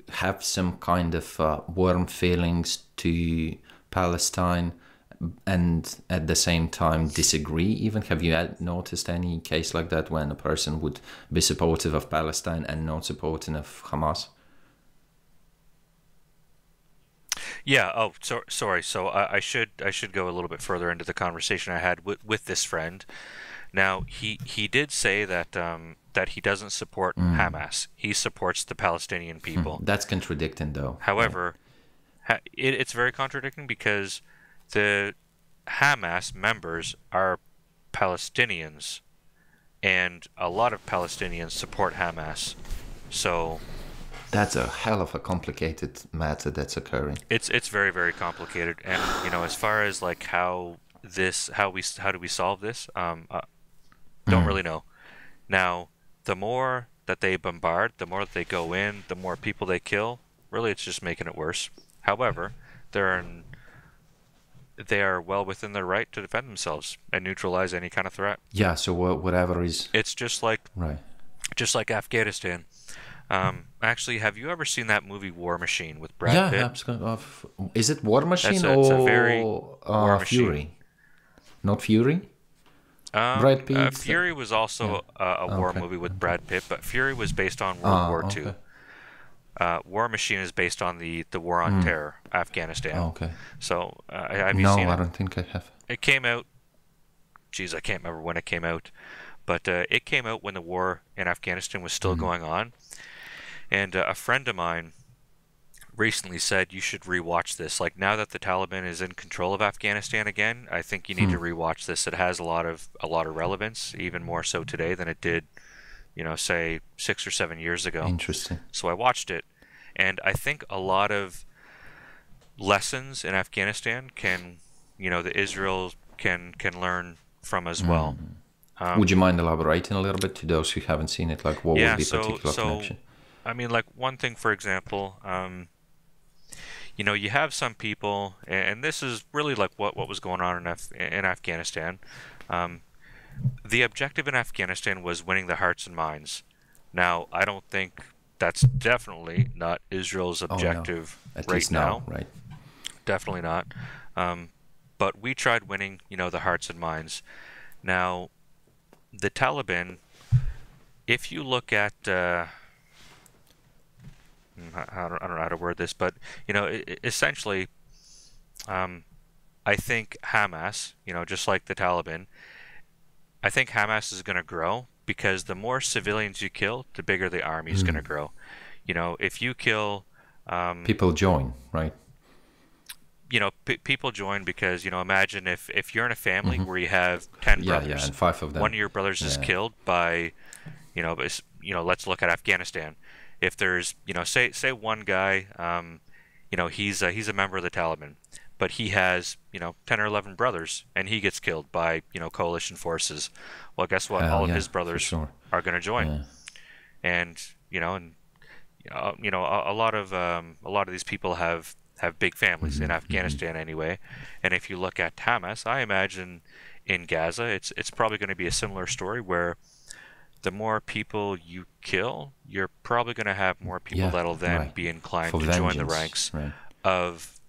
have some kind of warm feelings to Palestine and at the same time disagree even? Have you noticed any case like that when a person would be supportive of Palestine and not supporting of Hamas? Yeah. Oh, sorry. So I should go a little bit further into the conversation I had with this friend. Now he did say that that he doesn't support Hamas. He supports the Palestinian people. That's contradicting, though. However, it's very contradicting because the Hamas members are Palestinians, and a lot of Palestinians support Hamas. So that's a hell of a complicated matter that's occurring. It's very, very complicated, and as far as like how how do we solve this? Don't really know. Now, the more that they bombard, the more that they go in, the more people they kill. Really, it's just making it worse. However, they are well within their right to defend themselves and neutralize any kind of threat. Yeah. So whatever is. It's just like Right. Afghanistan. Actually, have you ever seen that movie War Machine with Brad Pitt? Yeah, absolutely. Is it War Machine It's a or very War Machine. Fury? Not Fury? Brad Pitt? Fury was also a war movie with Brad Pitt, but Fury was based on World War II. War Machine is based on the war on terror, Afghanistan. Okay. So, have you No, seen it? I don't think I have. It came out, I can't remember when it came out, but it came out when the war in Afghanistan was still going on. And a friend of mine recently said you should rewatch this. Like, now that the Taliban is in control of Afghanistan again, I think you need to rewatch this. It has a lot of relevance, even more so today than it did, say 6 or 7 years ago. Interesting. So I watched it, and I think a lot of lessons in Afghanistan that Israel can learn from as well. Would you mind elaborating a little bit to those who haven't seen it? Like, what would be particular connection? I mean, like, one thing, for example, you have some people, and this is really like what was going on in Afghanistan. The objective in Afghanistan was winning the hearts and minds. Now, I don't think that's definitely not Israel's objective right now. Right? Definitely not. But we tried winning, the hearts and minds. Now, the Taliban, if you look at I don't know how to word this, but essentially, I think Hamas, just like the Taliban, I think Hamas is going to grow because the more civilians you kill, the bigger the army is going to grow. If you kill, people join, right? People join because imagine if you're in a family where you have 10 brothers, and 5 of them. One of your brothers is killed by, let's look at Afghanistan. If there's, say one guy, he's a member of the Taliban, but he has, 10 or 11 brothers, and he gets killed by, coalition forces. Well, guess what? All of his brothers are going to join, and a lot of these people have big families in Afghanistan anyway. And if you look at Hamas, I imagine in Gaza, it's probably going to be a similar story where the more people you kill, you're probably going to have more people that'll then be inclined to join the ranks of,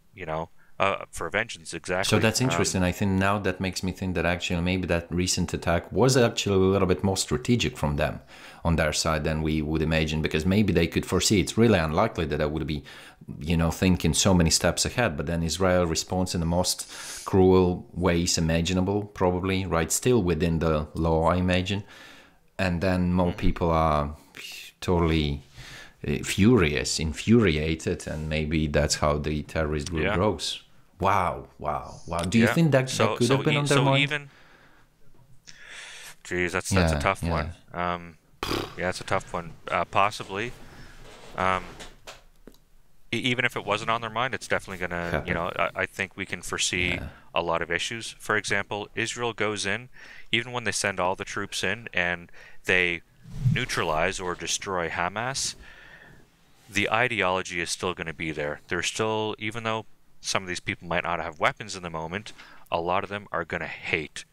for vengeance, exactly. So that's interesting. I think now that makes me think that actually maybe that recent attack was actually a little bit more strategic from them on their side than we would imagine, because maybe they could foresee. It's really unlikely that I would be, thinking so many steps ahead, but then Israel responds in the most cruel ways imaginable, probably, right? Still within the law, I imagine. And then more people are totally infuriated, and maybe that's how the terrorist group grows. Wow. Do you think that could have been on their mind? Geez, that's a tough one. It's a tough one. Possibly. Even if it wasn't on their mind, it's definitely gonna, I think we can foresee a lot of issues. For example, Israel goes in, even when they send all the troops in and they neutralize or destroy Hamas, the ideology is still going to be there. There's still, even though some of these people might not have weapons in the moment, a lot of them are going to hate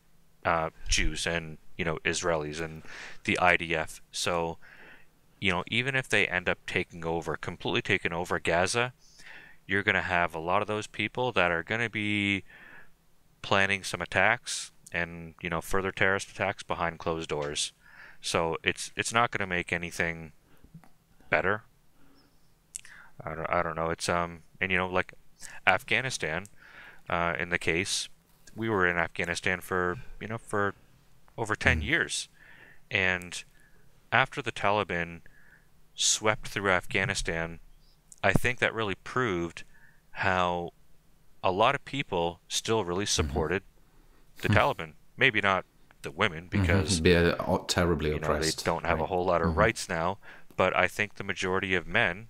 Jews and, Israelis and the IDF. So, even if they end up completely taking over Gaza, you're going to have a lot of those people that are going to be planning some attacks and, further terrorist attacks behind closed doors. So it's not going to make anything better. I don't know. It's and like Afghanistan, in the case, we were in Afghanistan for over 10 years, and after the Taliban swept through Afghanistan, I think that really proved how a lot of people still really supported the Taliban. Maybe not the women, because terribly oppressed. They don't have a whole lot of rights now, but I think the majority of men,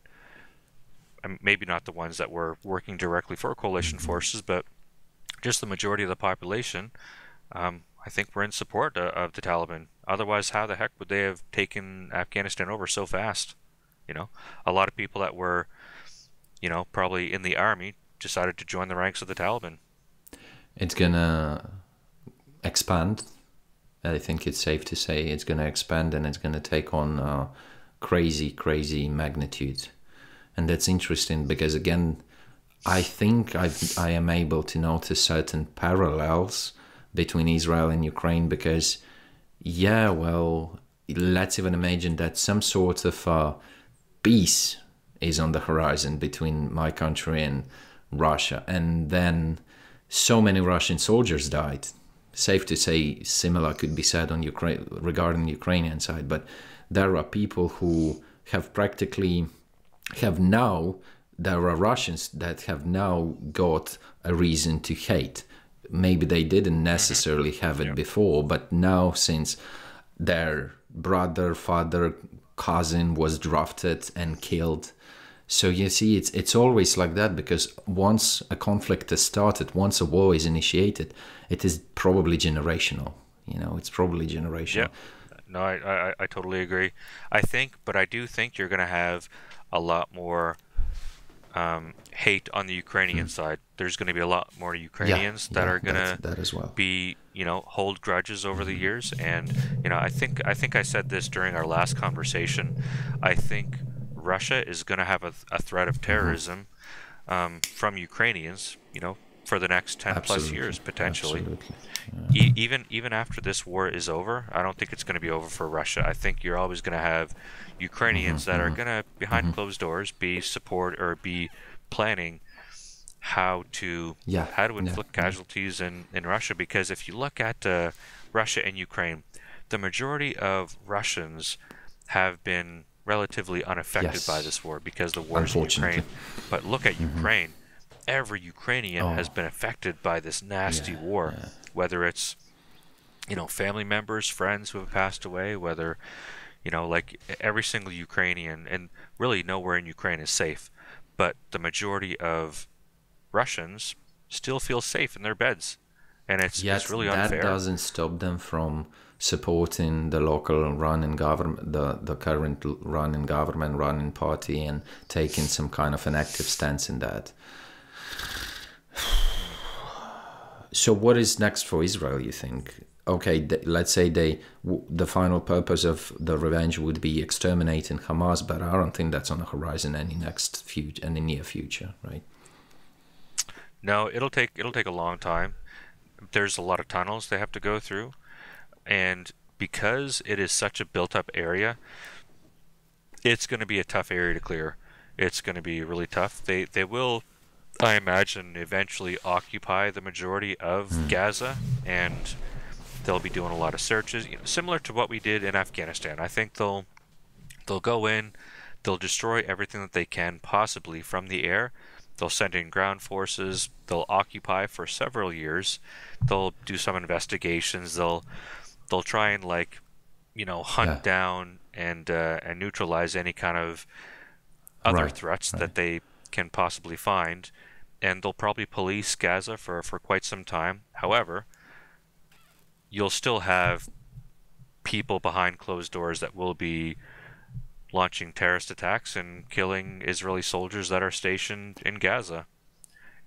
maybe not the ones that were working directly for coalition forces, but just the majority of the population, I think we're in support of the Taliban. Otherwise, how the heck would they have taken Afghanistan over so fast? You know, a lot of people that were, probably in the army decided to join the ranks of the Taliban. It's gonna expand. I think it's safe to say it's gonna expand, and it's gonna take on crazy magnitude. And that's interesting because, again, I think I am able to notice certain parallels between Israel and Ukraine because, let's even imagine that some sort of peace is on the horizon between my country and Russia, and then so many Russian soldiers died. Safe to say, similar could be said on Ukraine regarding the Ukrainian side, but there are people who there are Russians that have now got a reason to hate. Maybe they didn't necessarily have it before, but now, since their brother, father, cousin was drafted and killed. So you see, it's always like that, because once a conflict is started, once a war is initiated, it is probably generational. It's probably generational. Yeah. No, I totally agree. I do think you're going to have a lot more hate on the Ukrainian side. There's going to be a lot more Ukrainians that are going to be, hold grudges over the years. And, I think I said this during our last conversation. I think Russia is going to have a threat of terrorism from Ukrainians, for the next 10 plus years, potentially. Even after this war is over, I don't think it's going to be over for Russia. I think you're always going to have Ukrainians that are going to, behind closed doors, be planning how to inflict casualties in Russia. Because if you look at Russia and Ukraine, the majority of Russians have been relatively unaffected by this war because the war is in Ukraine. But look at Ukraine. Every Ukrainian has been affected by this nasty war, whether it's, family members, friends who have passed away, whether, like every single Ukrainian, and really nowhere in Ukraine is safe, but the majority of Russians still feel safe in their beds, and it's really unfair. That doesn't stop them from supporting the local running government, the current running government, running party, and taking some kind of an active stance in that. So what is next for Israel, you think? Okay, let's say the final purpose of the revenge would be exterminating Hamas, but I don't think that's on the horizon any near future, right? No, it'll take a long time. There's a lot of tunnels they have to go through, and because it is such a built-up area, it's going to be a tough area to clear. It's going to be really tough. They will, I imagine, eventually occupy the majority of Gaza, and they'll be doing a lot of searches, similar to what we did in Afghanistan. I think they'll go in, they'll destroy everything that they can possibly from the air. They'll send in ground forces. They'll occupy for several years. They'll do some investigations. They'll try and hunt down and neutralize any kind of other threats that they can possibly find. And they'll probably police Gaza for quite some time. However, you'll still have people behind closed doors that will be launching terrorist attacks and killing Israeli soldiers that are stationed in Gaza.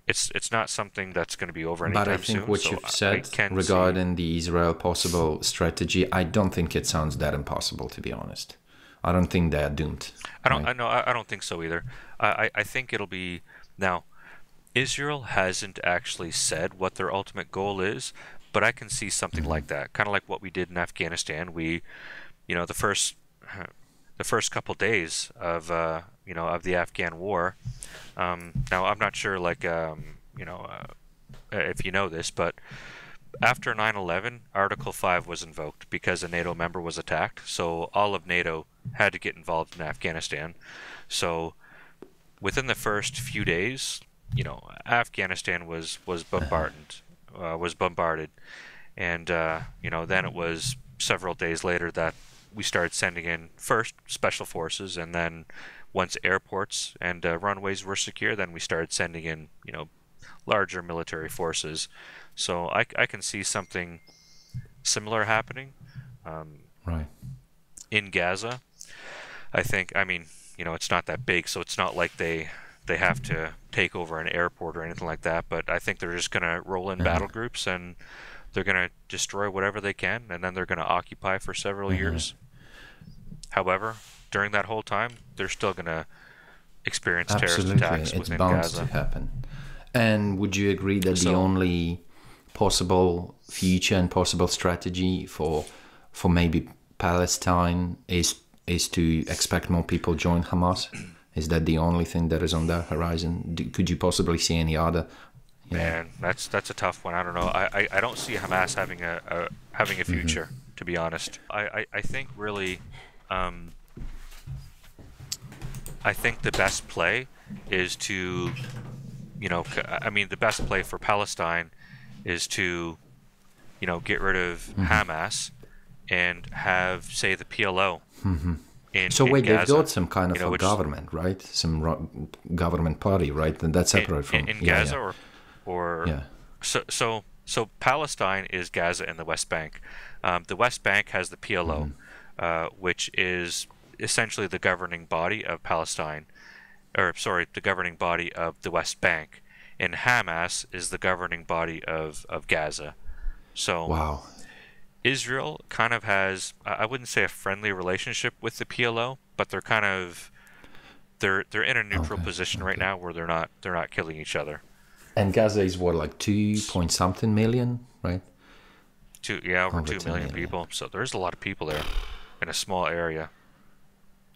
It's not something that's going to be over anytime soon. But I think what you've said regarding the Israel possible strategy, I don't think it sounds that impossible, to be honest. I don't think they are doomed. I don't think so either. I think it'll be now. Israel hasn't actually said what their ultimate goal is, but I can see something like that, kind of like what we did in Afghanistan. We, the first couple days of of the Afghan war. Now I'm not sure if you know this, but after 9/11, Article 5 was invoked because a NATO member was attacked. So all of NATO had to get involved in Afghanistan. So within the first few days, Afghanistan was bombarded, and then it was several days later that we started sending in first special forces, and then once airports and runways were secure, then we started sending in larger military forces. So I can see something similar happening Right. in Gaza. I mean, it's not that big, so it's not like they have to take over an airport or anything like that, but I think they're just going to roll in battle groups, and they're going to destroy whatever they can, and then they're going to occupy for several years. However, during that whole time, they're still going to experience terrorist attacks within Gaza. It's bound to happen. And would you agree that the only possible future and possible strategy for maybe Palestine is to expect more people join Hamas? Is that the only thing that is on the horizon? Could you possibly see any other? Man, that's a tough one. I don't know. I don't see Hamas having a future, to be honest. I think really, I think the best play is to, the best play for Palestine is to, get rid of Hamas and have, say, the PLO. So wait, Gaza, they've got some kind of a government, right? Some government party, right? And that's separate from Gaza, So Palestine is Gaza and the West Bank. The West Bank has the PLO, which is essentially the governing body of Palestine, the governing body of the West Bank, and Hamas is the governing body of Gaza. So wow. Israel kind of has, I wouldn't say a friendly relationship with the PLO, but they're kind of they're in a neutral position right now where they're not killing each other. And Gaza is what, like 2-point-something million, right? Over 2 million people. So there's a lot of people there in a small area.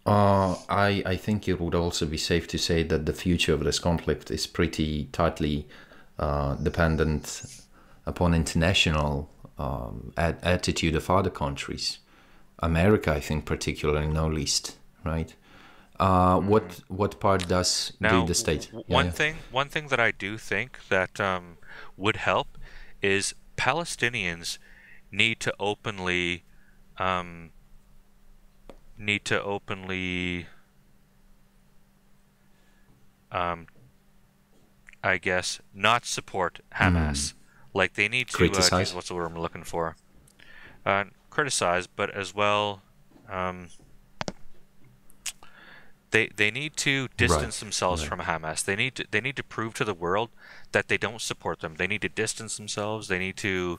I think it would also be safe to say that the future of this conflict is pretty tightly dependent upon international attitude of other countries. America, I think, particularly, no least, right? What part does the state? One thing that I do think that would help is Palestinians need to openly I guess not support Hamas. Like they need to criticize. What's the word I'm looking for? Criticize, but as well, they need to distance themselves from Hamas. They need to prove to the world that they don't support them. They need to distance themselves. They need to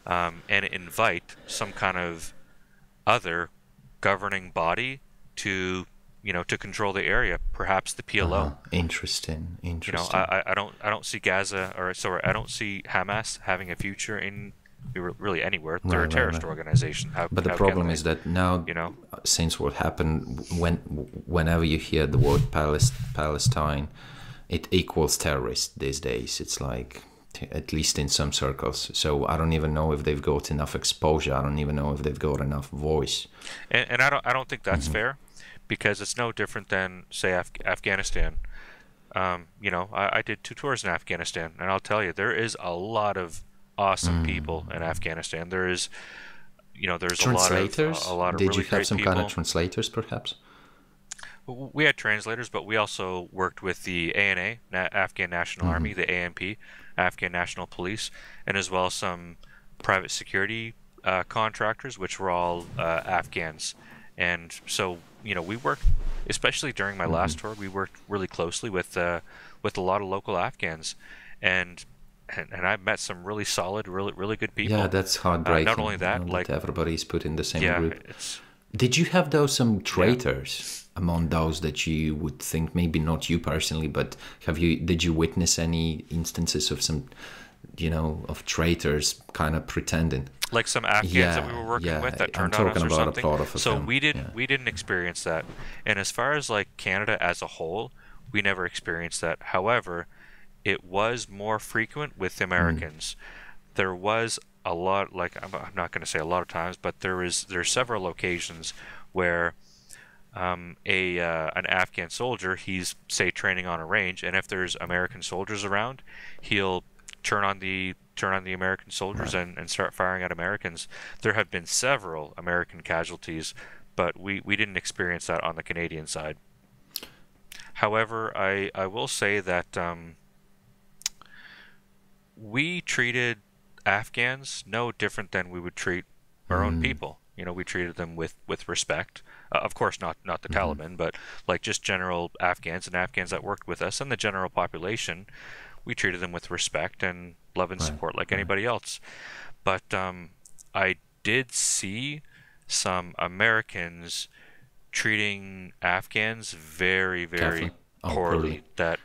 and invite some kind of other governing body to to control the area, perhaps the PLO. Interesting. I don't see Gaza I don't see Hamas having a future in really anywhere. They're a terrorist organization. But the problem is that now, since what happened, whenever you hear the word Palestine, it equals terrorist these days. It's like, at least in some circles. So I don't even know if they've got enough exposure. I don't even know if they've got enough voice. And I don't think that's fair, because it's no different than, say, Afghanistan. I did 2 tours in Afghanistan, and I'll tell you, there is a lot of awesome people in Afghanistan. There is, there's translators. a lot of Did really you have some people. kind of translators, perhaps? We had translators, but we also worked with the ANA, Afghan National Army, the ANP, Afghan National Police, and as well some private security contractors, which were all Afghans. And so, we worked, especially during my last tour, we worked really closely with a lot of local Afghans, and I've met some really solid, really good people. Yeah, that's heartbreaking. Not only that, like everybody's put in the same group. It's. Did you have some traitors among those that you would think, maybe not you personally, but did you witness any instances of some, of traitors kind of pretending? Like some Afghans that we were working with that turned on us or something. So we didn't experience that. And as far as like Canada as a whole, we never experienced that. However, it was more frequent with Americans. There was a lot, like I'm not going to say a lot of times, but there's several occasions where an Afghan soldier, he's, say, training on a range, and if there's American soldiers around, he'll turn on the American soldiers and start firing at Americans. There have been several American casualties, but we didn't experience that on the Canadian side. However, I will say that we treated Afghans no different than we would treat our own people. You know, we treated them with respect. Of course, not the Taliban, but like just general Afghans and Afghans that worked with us and the general population, we treated them with respect and love and support like anybody else. But I did see some Americans treating Afghans very, very poorly. That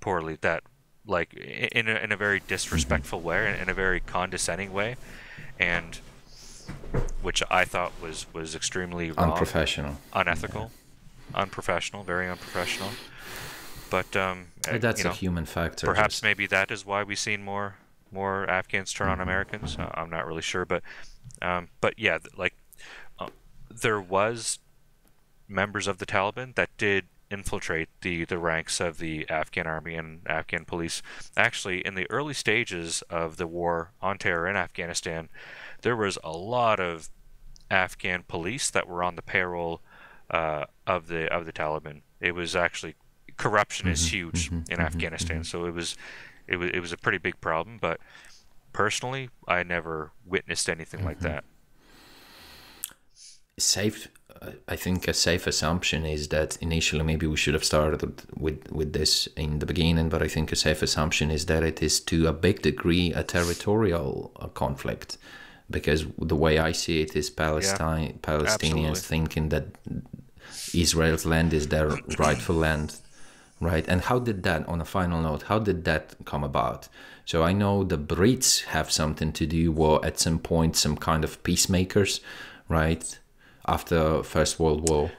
poorly. That like in a very disrespectful way, in a very condescending way, and which I thought was extremely wrong, unprofessional, unethical, unprofessional, very unprofessional. But that's a human factor. Perhaps maybe that is why we've seen more Afghans turn on Americans. I'm not really sure, but yeah, like there was members of the Taliban that did infiltrate the ranks of the Afghan army and Afghan police. Actually, in the early stages of the war on terror in Afghanistan, there was a lot of Afghan police that were on the payroll of the Taliban. It was actually corruption is huge in Afghanistan, so it was a pretty big problem. But personally, I never witnessed anything like that. I think a safe assumption is that initially maybe we should have started with this in the beginning, but I think a safe assumption is that it is to a big degree a territorial conflict, because the way I see it is Palestinians absolutely. thinking that Israel's land is their rightful land, right? And how did that, on a final note, how did that come about? So I know the Brits have something to do, or at some point some kind of peacemakers, right? After First World War.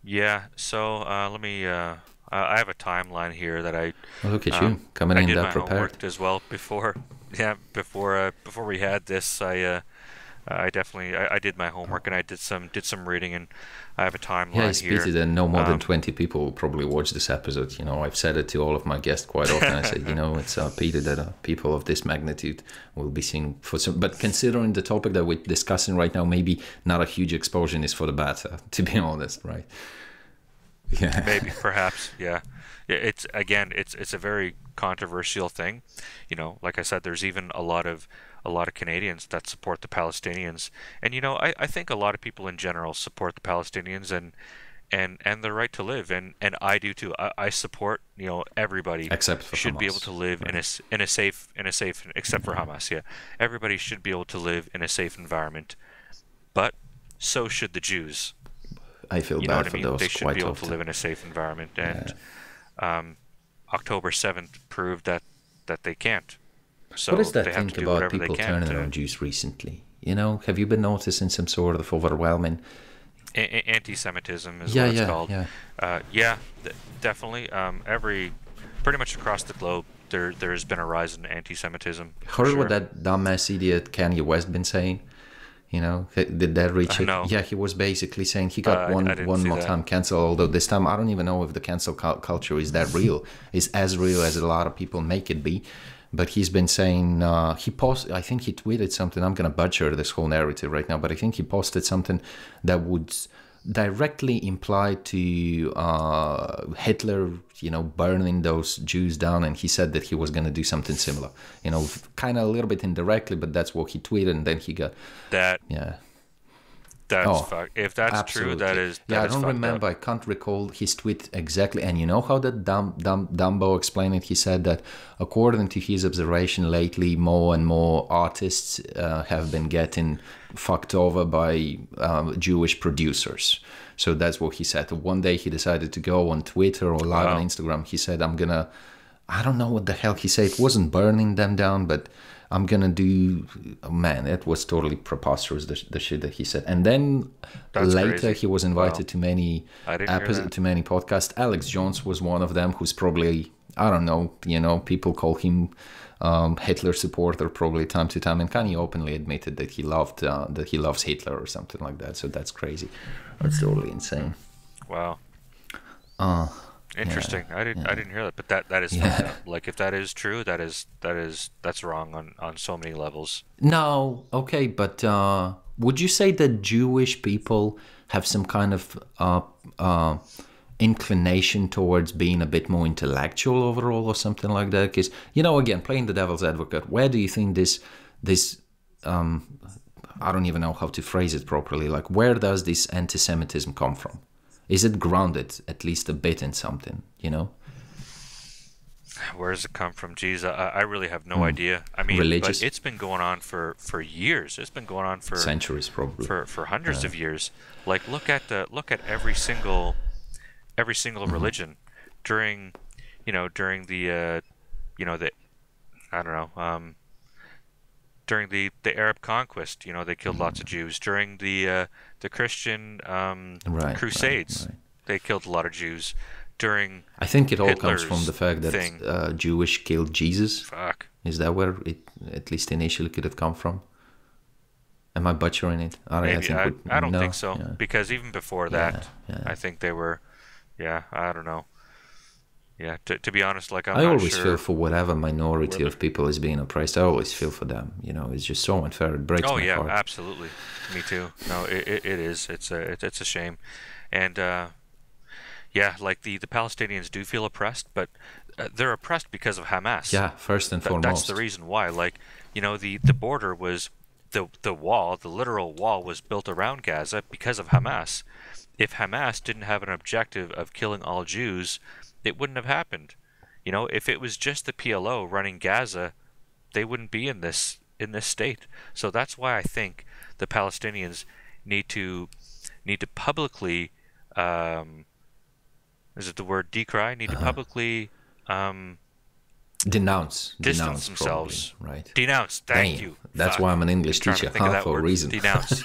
Yeah, so let me. I have a timeline here that I. Well, look at you coming in that prepared. Homework as well before. Yeah, before we had this, I definitely I did my homework and I did some reading, and I have a timeline here. Yeah, it's pity that no more than 20 people will probably watch this episode. You know, I've said it to all of my guests quite often. I said, you know, it's a pity that people of this magnitude will be seen for some. But considering the topic that we're discussing right now, maybe not a huge exposure is for the better, to be honest, right? Yeah. Maybe, perhaps, yeah. It's a very controversial thing. You know, like I said, there's even a lot of Canadians that support the Palestinians, and you know, I think a lot of people in general support the Palestinians and their right to live, and I do too. I support, you know, everybody except for should Hamas. be able to live in a safe except for Hamas. Yeah, everybody should be able to live in a safe environment, but so should the Jews. I feel bad for those. They should be able to live in a safe environment, and October 7th proved that they can't. So what does that they have think to do about whatever people they can turning on Jews recently? You know, have you been noticing some sort of overwhelming anti-Semitism is what it's called? Yeah, definitely. Pretty much across the globe, there's been a rise in anti-Semitism. Heard what that dumbass idiot Kanye West been saying? You know, did that reach it? No. Yeah, he was basically saying he got one more time cancelled. Although this time, I don't even know if the cancel culture is that real. Is as real as a lot of people make it be. But he's been saying, I think he tweeted something. I'm going to butcher this whole narrative right now, but I think he posted something that would directly imply to Hitler, you know, burning those Jews down. And he said that he was going to do something similar, you know, kind of a little bit indirectly, but that's what he tweeted. And then he got that. Yeah. That's fucked. If that's absolutely true, that is. I don't remember. I can't recall his tweet exactly. And you know how that Dumbo explained it? He said that according to his observation lately, more and more artists have been getting fucked over by Jewish producers. So that's what he said. One day he decided to go on Twitter or live on Instagram. He said, I don't know what the hell he said. It wasn't burning them down, but I'm gonna do. Man, it was totally preposterous, the shit that he said. And then later crazy. He was invited to many episodes, to many podcasts. Alex Jones was one of them, who's probably, I don't know, you know, people call him Hitler supporter probably time to time, and Kanye openly admitted that he loves Hitler or something like that. So that's crazy. That's totally insane. Wow. Interesting. I didn't hear that, but that is fucked up. Like, if that is true, that's wrong on so many levels. No, okay, but would you say that Jewish people have some kind of inclination towards being a bit more intellectual overall or something like that? Because, you know, again, playing the devil's advocate, where do you think this I don't even know how to phrase it properly, like where does this anti-Semitism come from? Is it grounded at least a bit in something, you know? Where does it come from? Geez, I really have no idea. I mean, religious? But it's been going on for years. It's been going on for centuries, probably. For hundreds of years. Like look at every single religion during the I don't know, during the Arab conquest. You know, they killed lots of Jews. During the Christian Crusades, they killed a lot of Jews. During I think it all Hitler's comes from the fact that Jewish killed Jesus. Fuck. Is that where it at least initially could have come from? Am I butchering it? I don't think so. Yeah. Because even before that, I think they were. Yeah, I don't know. Yeah, to be honest, like I always feel for whatever minority of people is being oppressed. I always feel for them. You know, it's just so unfair. It breaks my heart. Oh yeah, absolutely. Me too. No, it is. It's a shame, and yeah, like the Palestinians do feel oppressed, but they're oppressed because of Hamas. Yeah, first and foremost. That's the reason why. Like, you know, the border was the wall, the literal wall was built around Gaza because of Hamas. If Hamas didn't have an objective of killing all Jews, it wouldn't have happened. You know, if it was just the PLO running Gaza, they wouldn't be in this state. So that's why I think the Palestinians need to publicly is it the word decry? Need to publicly denounce themselves. Probably, right? Denounce. Thank you. That's why I'm an English teacher. For a reason. Denounce.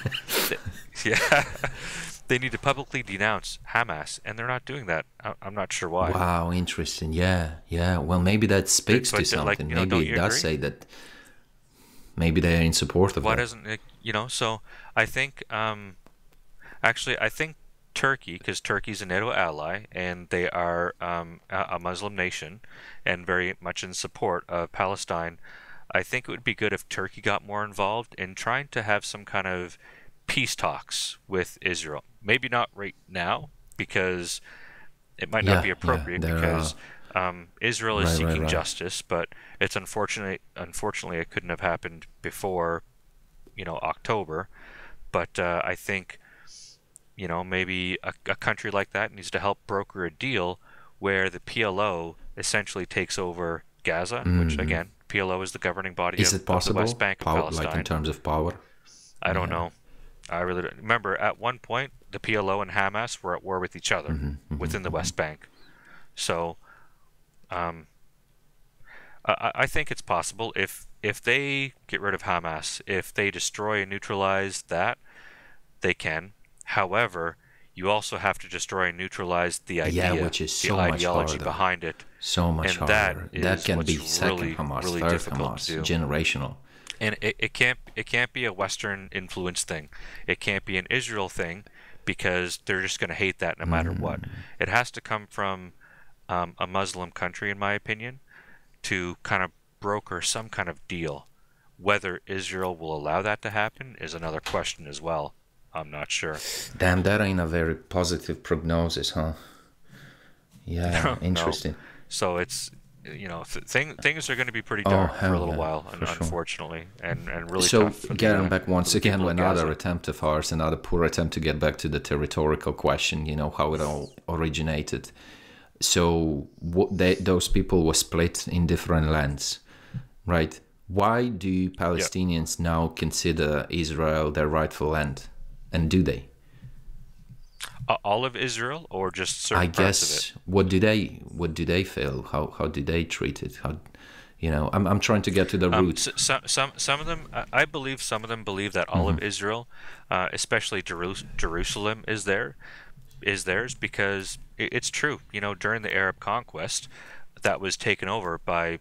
Yeah. They need to publicly denounce Hamas, and they're not doing that. I'm not sure why. Wow, interesting. Yeah. Well, maybe that speaks to something. Like, maybe it does say that. Maybe they are in support of why that. Doesn't it? You know? So I think, actually, I think Turkey, because Turkey's a NATO ally, and they are a Muslim nation, and very much in support of Palestine. I think it would be good if Turkey got more involved in trying to have some kind of peace talks with Israel. Maybe not right now, because it might not be appropriate, because Israel is seeking justice, but it's unfortunately it couldn't have happened before, you know, October. But I think, you know, maybe a country like that needs to help broker a deal where the PLO essentially takes over Gaza, which again, PLO is the governing body of the West Bank of Palestine. Like in terms of power? I don't know. I really don't. Remember, at one point, the PLO and Hamas were at war with each other within the West Bank. So, I think it's possible if they get rid of Hamas, if they destroy and neutralize that, they can. However, you also have to destroy and neutralize the idea, which is so the much ideology harder. behind it. So much harder. That can be second really, Hamas, really third difficult Hamas, to do. generational. And it can't be a Western influence thing. It can't be an Israel thing, because they're just going to hate that no matter what. It has to come from a Muslim country, in my opinion, to kind of broker some kind of deal. Whether Israel will allow that to happen is another question as well. I'm not sure. Damn, that ain't a very positive prognosis, huh? Yeah, interesting. No. So it's, you know, things are going to be pretty dark for a little while, unfortunately, and really tough. So getting back once again to another attempt of ours, another poor attempt to get back to the territorial question, you know, how it all originated. So those people were split in different lands, right? Why do Palestinians now consider Israel their rightful land? And do they? All of Israel, or just certain I parts guess. of it? What do they feel? How do they treat it? How, you know, I'm trying to get to the root. Some of them, I believe, some of them believe that all of Israel, especially Jerusalem, is theirs, because it's true. You know, during the Arab conquest, that was taken over by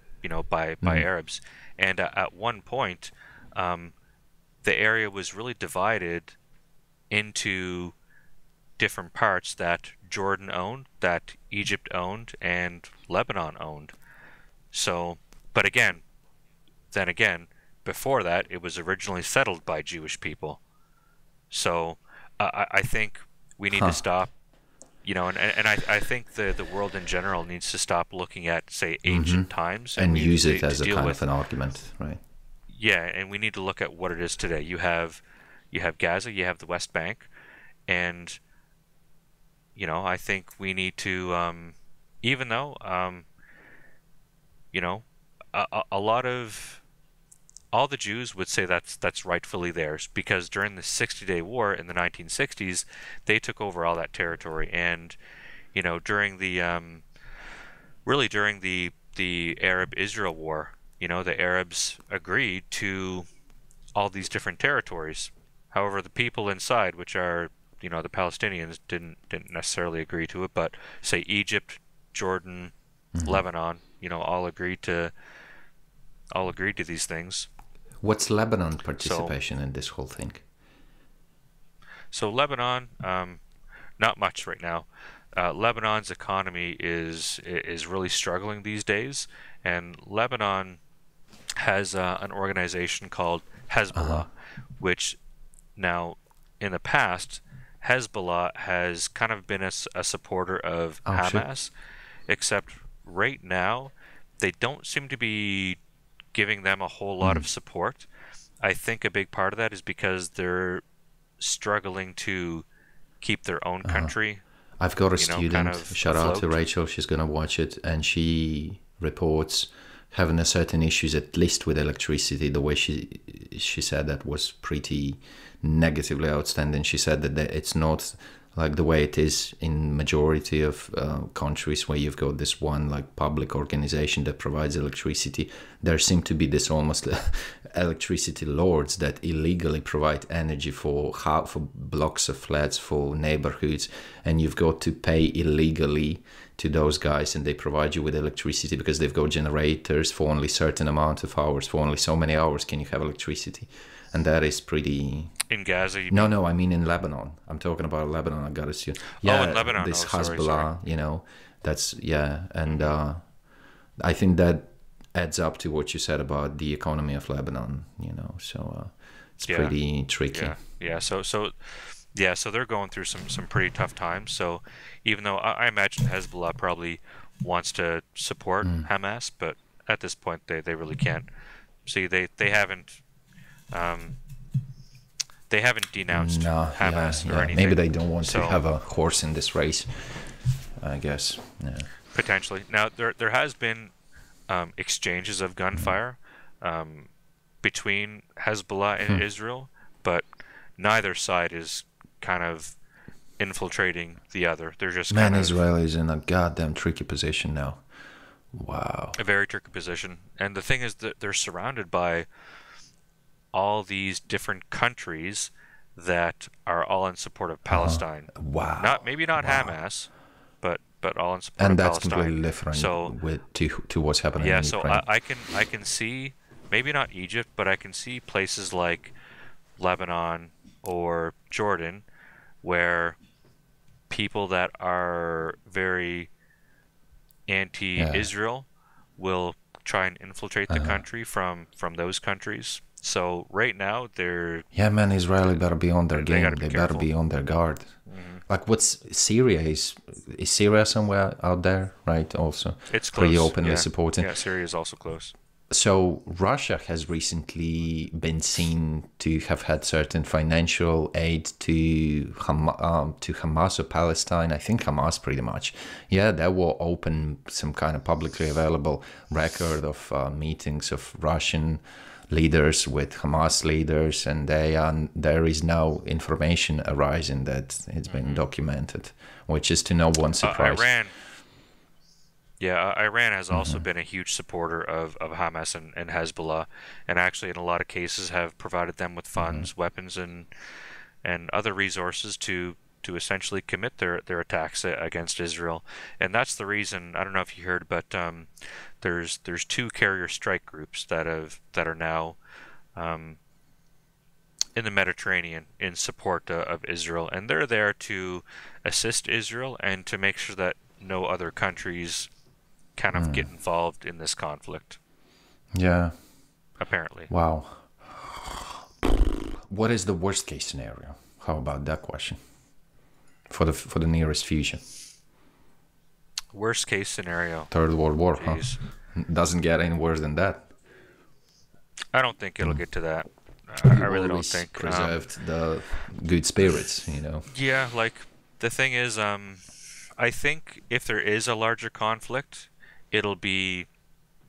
Arabs, and at one point, the area was really divided into different parts that Jordan owned, that Egypt owned, and Lebanon owned. So, but then again, before that, it was originally settled by Jewish people. So, I think we need to stop I think the world in general needs to stop looking at, say, ancient times and use it as a kind of an argument, right? Yeah, and we need to look at what it is today. You have Gaza, you have the West Bank, and I think we need to, even though a lot of all the Jews would say that's rightfully theirs, because during the 60-day war in the 1960s, they took over all that territory, and during the during the Arab-Israel war, the Arabs agreed to all these different territories. However, the people inside, which are the Palestinians, didn't necessarily agree to it, but say Egypt, Jordan, Lebanon, all agreed to these things. What's Lebanon participation in this whole thing? So Lebanon, not much right now. Lebanon's economy is really struggling these days, and Lebanon has an organization called Hezbollah, which now, in the past, Hezbollah has kind of been a supporter of Hamas, except right now they don't seem to be giving them a whole lot of support. I think a big part of that is because they're struggling to keep their own country. I've got a student, kind of shout out to Rachel, she's going to watch it, and she reports having a certain issues, at least with electricity. The way she said that was pretty negatively outstanding. She said that it's not like the way it is in majority of countries where you've got this one like public organization that provides electricity. There seem to be this almost electricity lords that illegally provide energy for blocks of flats, for neighborhoods, and you've got to pay illegally to those guys, and they provide you with electricity because they've got generators for only certain amount of hours. For only so many hours can you have electricity. And that is pretty... In Gaza? No, I mean in Lebanon. I'm talking about Lebanon. I got to see. Yeah, in Lebanon. This Hezbollah, sorry. That's, and I think that adds up to what you said about the economy of Lebanon, so it's pretty tricky. So they're going through some pretty tough times. So even though I imagine Hezbollah probably wants to support Hamas, but at this point they really can't. See, they haven't denounced Hamas or anything. Maybe they don't want to have a horse in this race, I guess. Yeah. Potentially. Now there has been exchanges of gunfire between Hezbollah and Israel, but neither side is kind of infiltrating the other. They're just Israel is in a goddamn tricky position now. Wow. A very tricky position. And the thing is that they're surrounded by all these different countries that are all in support of Palestine. Wow. Maybe not Hamas, but all in support of Palestine. And that's completely different to what's happening in Ukraine. Yeah, so I can see, maybe not Egypt, but I can see places like Lebanon or Jordan where people that are very anti-Israel will try and infiltrate the country from those countries. So right now they're... Yeah, man, Israeli better be on their game. They better be on their guard. Like what's Syria? Is Syria somewhere out there, right? Also, it's close. Pretty openly supporting. Yeah, Syria is also close. So Russia has recently been seen to have had certain financial aid to Hamas or Palestine. I think Hamas pretty much. Yeah, that will open some kind of publicly available record of meetings of Russian leaders with Hamas leaders, and there is now information arising that it's been documented, which is to no one's surprise. Iran has also been a huge supporter of Hamas and Hezbollah, and actually in a lot of cases have provided them with funds, weapons, and other resources to essentially commit their attacks against Israel. And that's the reason, I don't know if you heard, but there's two carrier strike groups that are now in the Mediterranean in support of Israel, and they're there to assist Israel and to make sure that no other countries kind of get involved in this conflict. Yeah. Apparently. Wow. What is the worst case scenario? How about that question? for the nearest future. Worst case scenario. Third World War, huh? Doesn't get any worse than that. I don't think it'll get to that. I really don't think. Preserved the good spirits, you know. Yeah, like the thing is, I think if there is a larger conflict, it'll be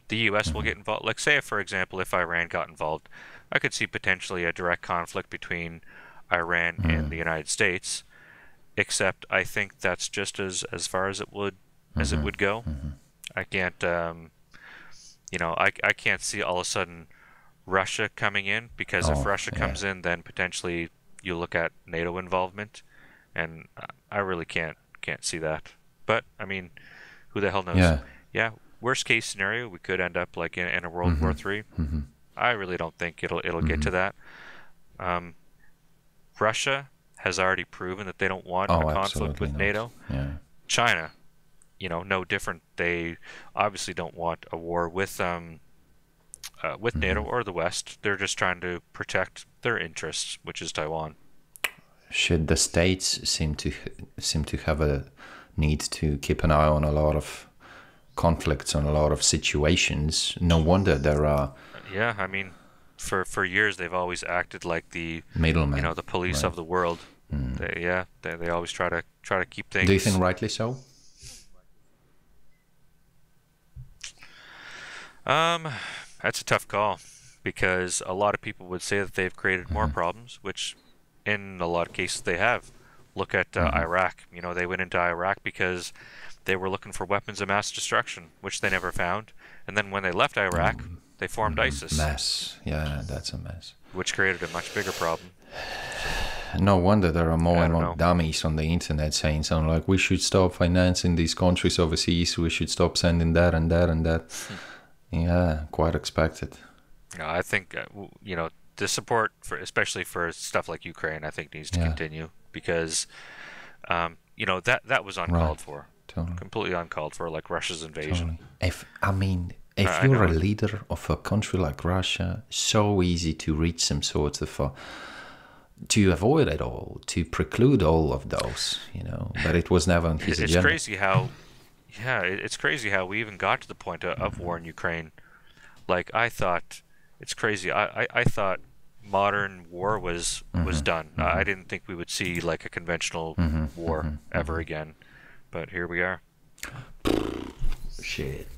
the U.S. will get involved. Like, say, for example, if Iran got involved, I could see potentially a direct conflict between Iran and the United States. Except, I think that's just as far as it would go. I can't, you know, I can't see all of a sudden Russia coming in, because if Russia comes in, then potentially you look at NATO involvement, and I really can't see that. But I mean, who the hell knows? Yeah, worst case scenario, we could end up like in a World War III. I really don't think it'll get to that. Russia has already proven that they don't want a conflict with NATO. China, you know, no different. They obviously don't want a war with NATO or the West. They're just trying to protect their interests, which is Taiwan. Should the states seem to have a need to keep an eye on a lot of conflicts, on a lot of situations? No wonder there are. Yeah, I mean, for years they've always acted like the middlemen, you know, the police of the world. They always try to keep things. Do you think rightly so? That's a tough call, because a lot of people would say that they've created more problems, which in a lot of cases they have. Look at Iraq. You know, they went into Iraq because they were looking for weapons of mass destruction, which they never found. And then when they left Iraq, they formed ISIS. Mess. Yeah, that's a mess. Which created a much bigger problem. No wonder there are more and more dummies on the internet saying something like, we should stop financing these countries overseas, we should stop sending that and that and that. Yeah, quite expected. I think, you know, the support, especially for stuff like Ukraine, I think needs to continue, because, you know, that was uncalled for. Totally. Completely uncalled for, like Russia's invasion. Totally. If you're a leader of a country like Russia, so easy to reach some sort of to avoid it all, to preclude all of those, you know. But it was never on his agenda. It's crazy how we even got to the point of war in Ukraine. Like, I thought, it's crazy. I thought modern war was done. I didn't think we would see like a conventional war ever again. But here we are. Shit.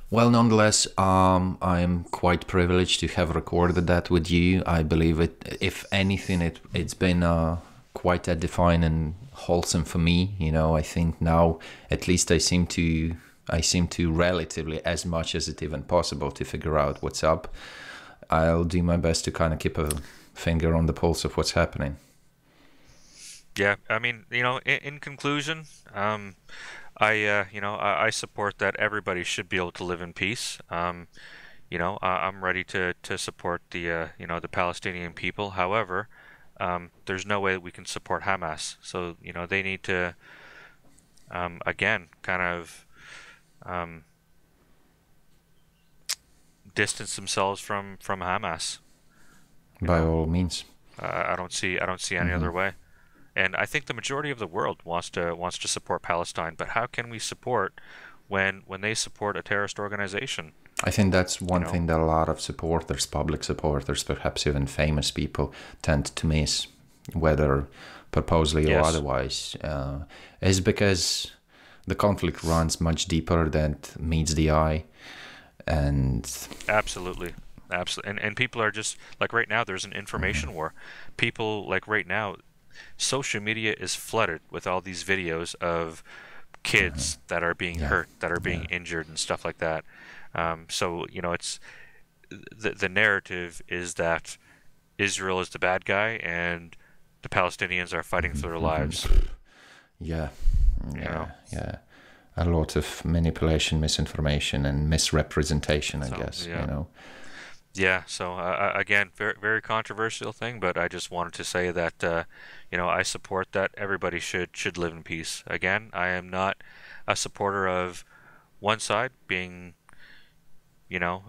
Well, nonetheless, I am quite privileged to have recorded that with you. I believe it. If anything, it's been quite edifying and wholesome for me. You know, I think now at least I seem to relatively, as much as it even possible, to figure out what's up. I'll do my best to kind of keep a finger on the pulse of what's happening. Yeah, I mean, you know, in conclusion, I support that everybody should be able to live in peace. You know, I'm ready to support the the Palestinian people. However, there's no way that we can support Hamas. So, you know, they need to again kind of distance themselves from Hamas. By all means. I don't see any other way. And I think the majority of the world wants to support Palestine, but how can we support when they support a terrorist organization? I think that's one thing that a lot of supporters, public supporters, perhaps even famous people, tend to miss, whether purposely or otherwise, is because the conflict runs much deeper than meets the eye. And absolutely. And people are just, like right now, there's an information war. People, like right now, social media is flooded with all these videos of kids that are being hurt, that are being injured and stuff like that. So, you know, it's the narrative is that Israel is the bad guy and the Palestinians are fighting for their lives. Yeah. A lot of manipulation, misinformation, and misrepresentation, I guess, you know. Yeah, so again, very, very controversial thing, but I just wanted to say that, you know, I support that everybody should live in peace. Again, I am not a supporter of one side being, you know,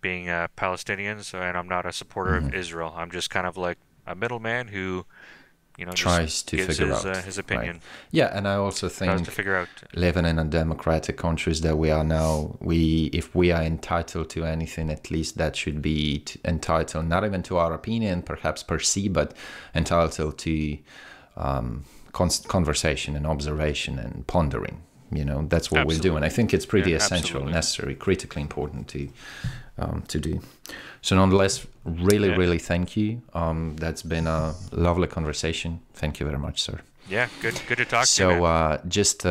Palestinians, and I'm not a supporter of Israel. I'm just kind of like a middleman who tries to figure out his opinion. Right. Yeah, and I also think to figure out, living in a democratic countries that we are now, if we are entitled to anything, at least that should be entitled not even to our opinion, perhaps per se, but entitled to conversation and observation and pondering. That's what we do, and I think it's pretty essential, necessary, critically important to do. So nonetheless, really thank you. That's been a lovely conversation. Thank you very much, sir. Yeah, good to talk to you. So just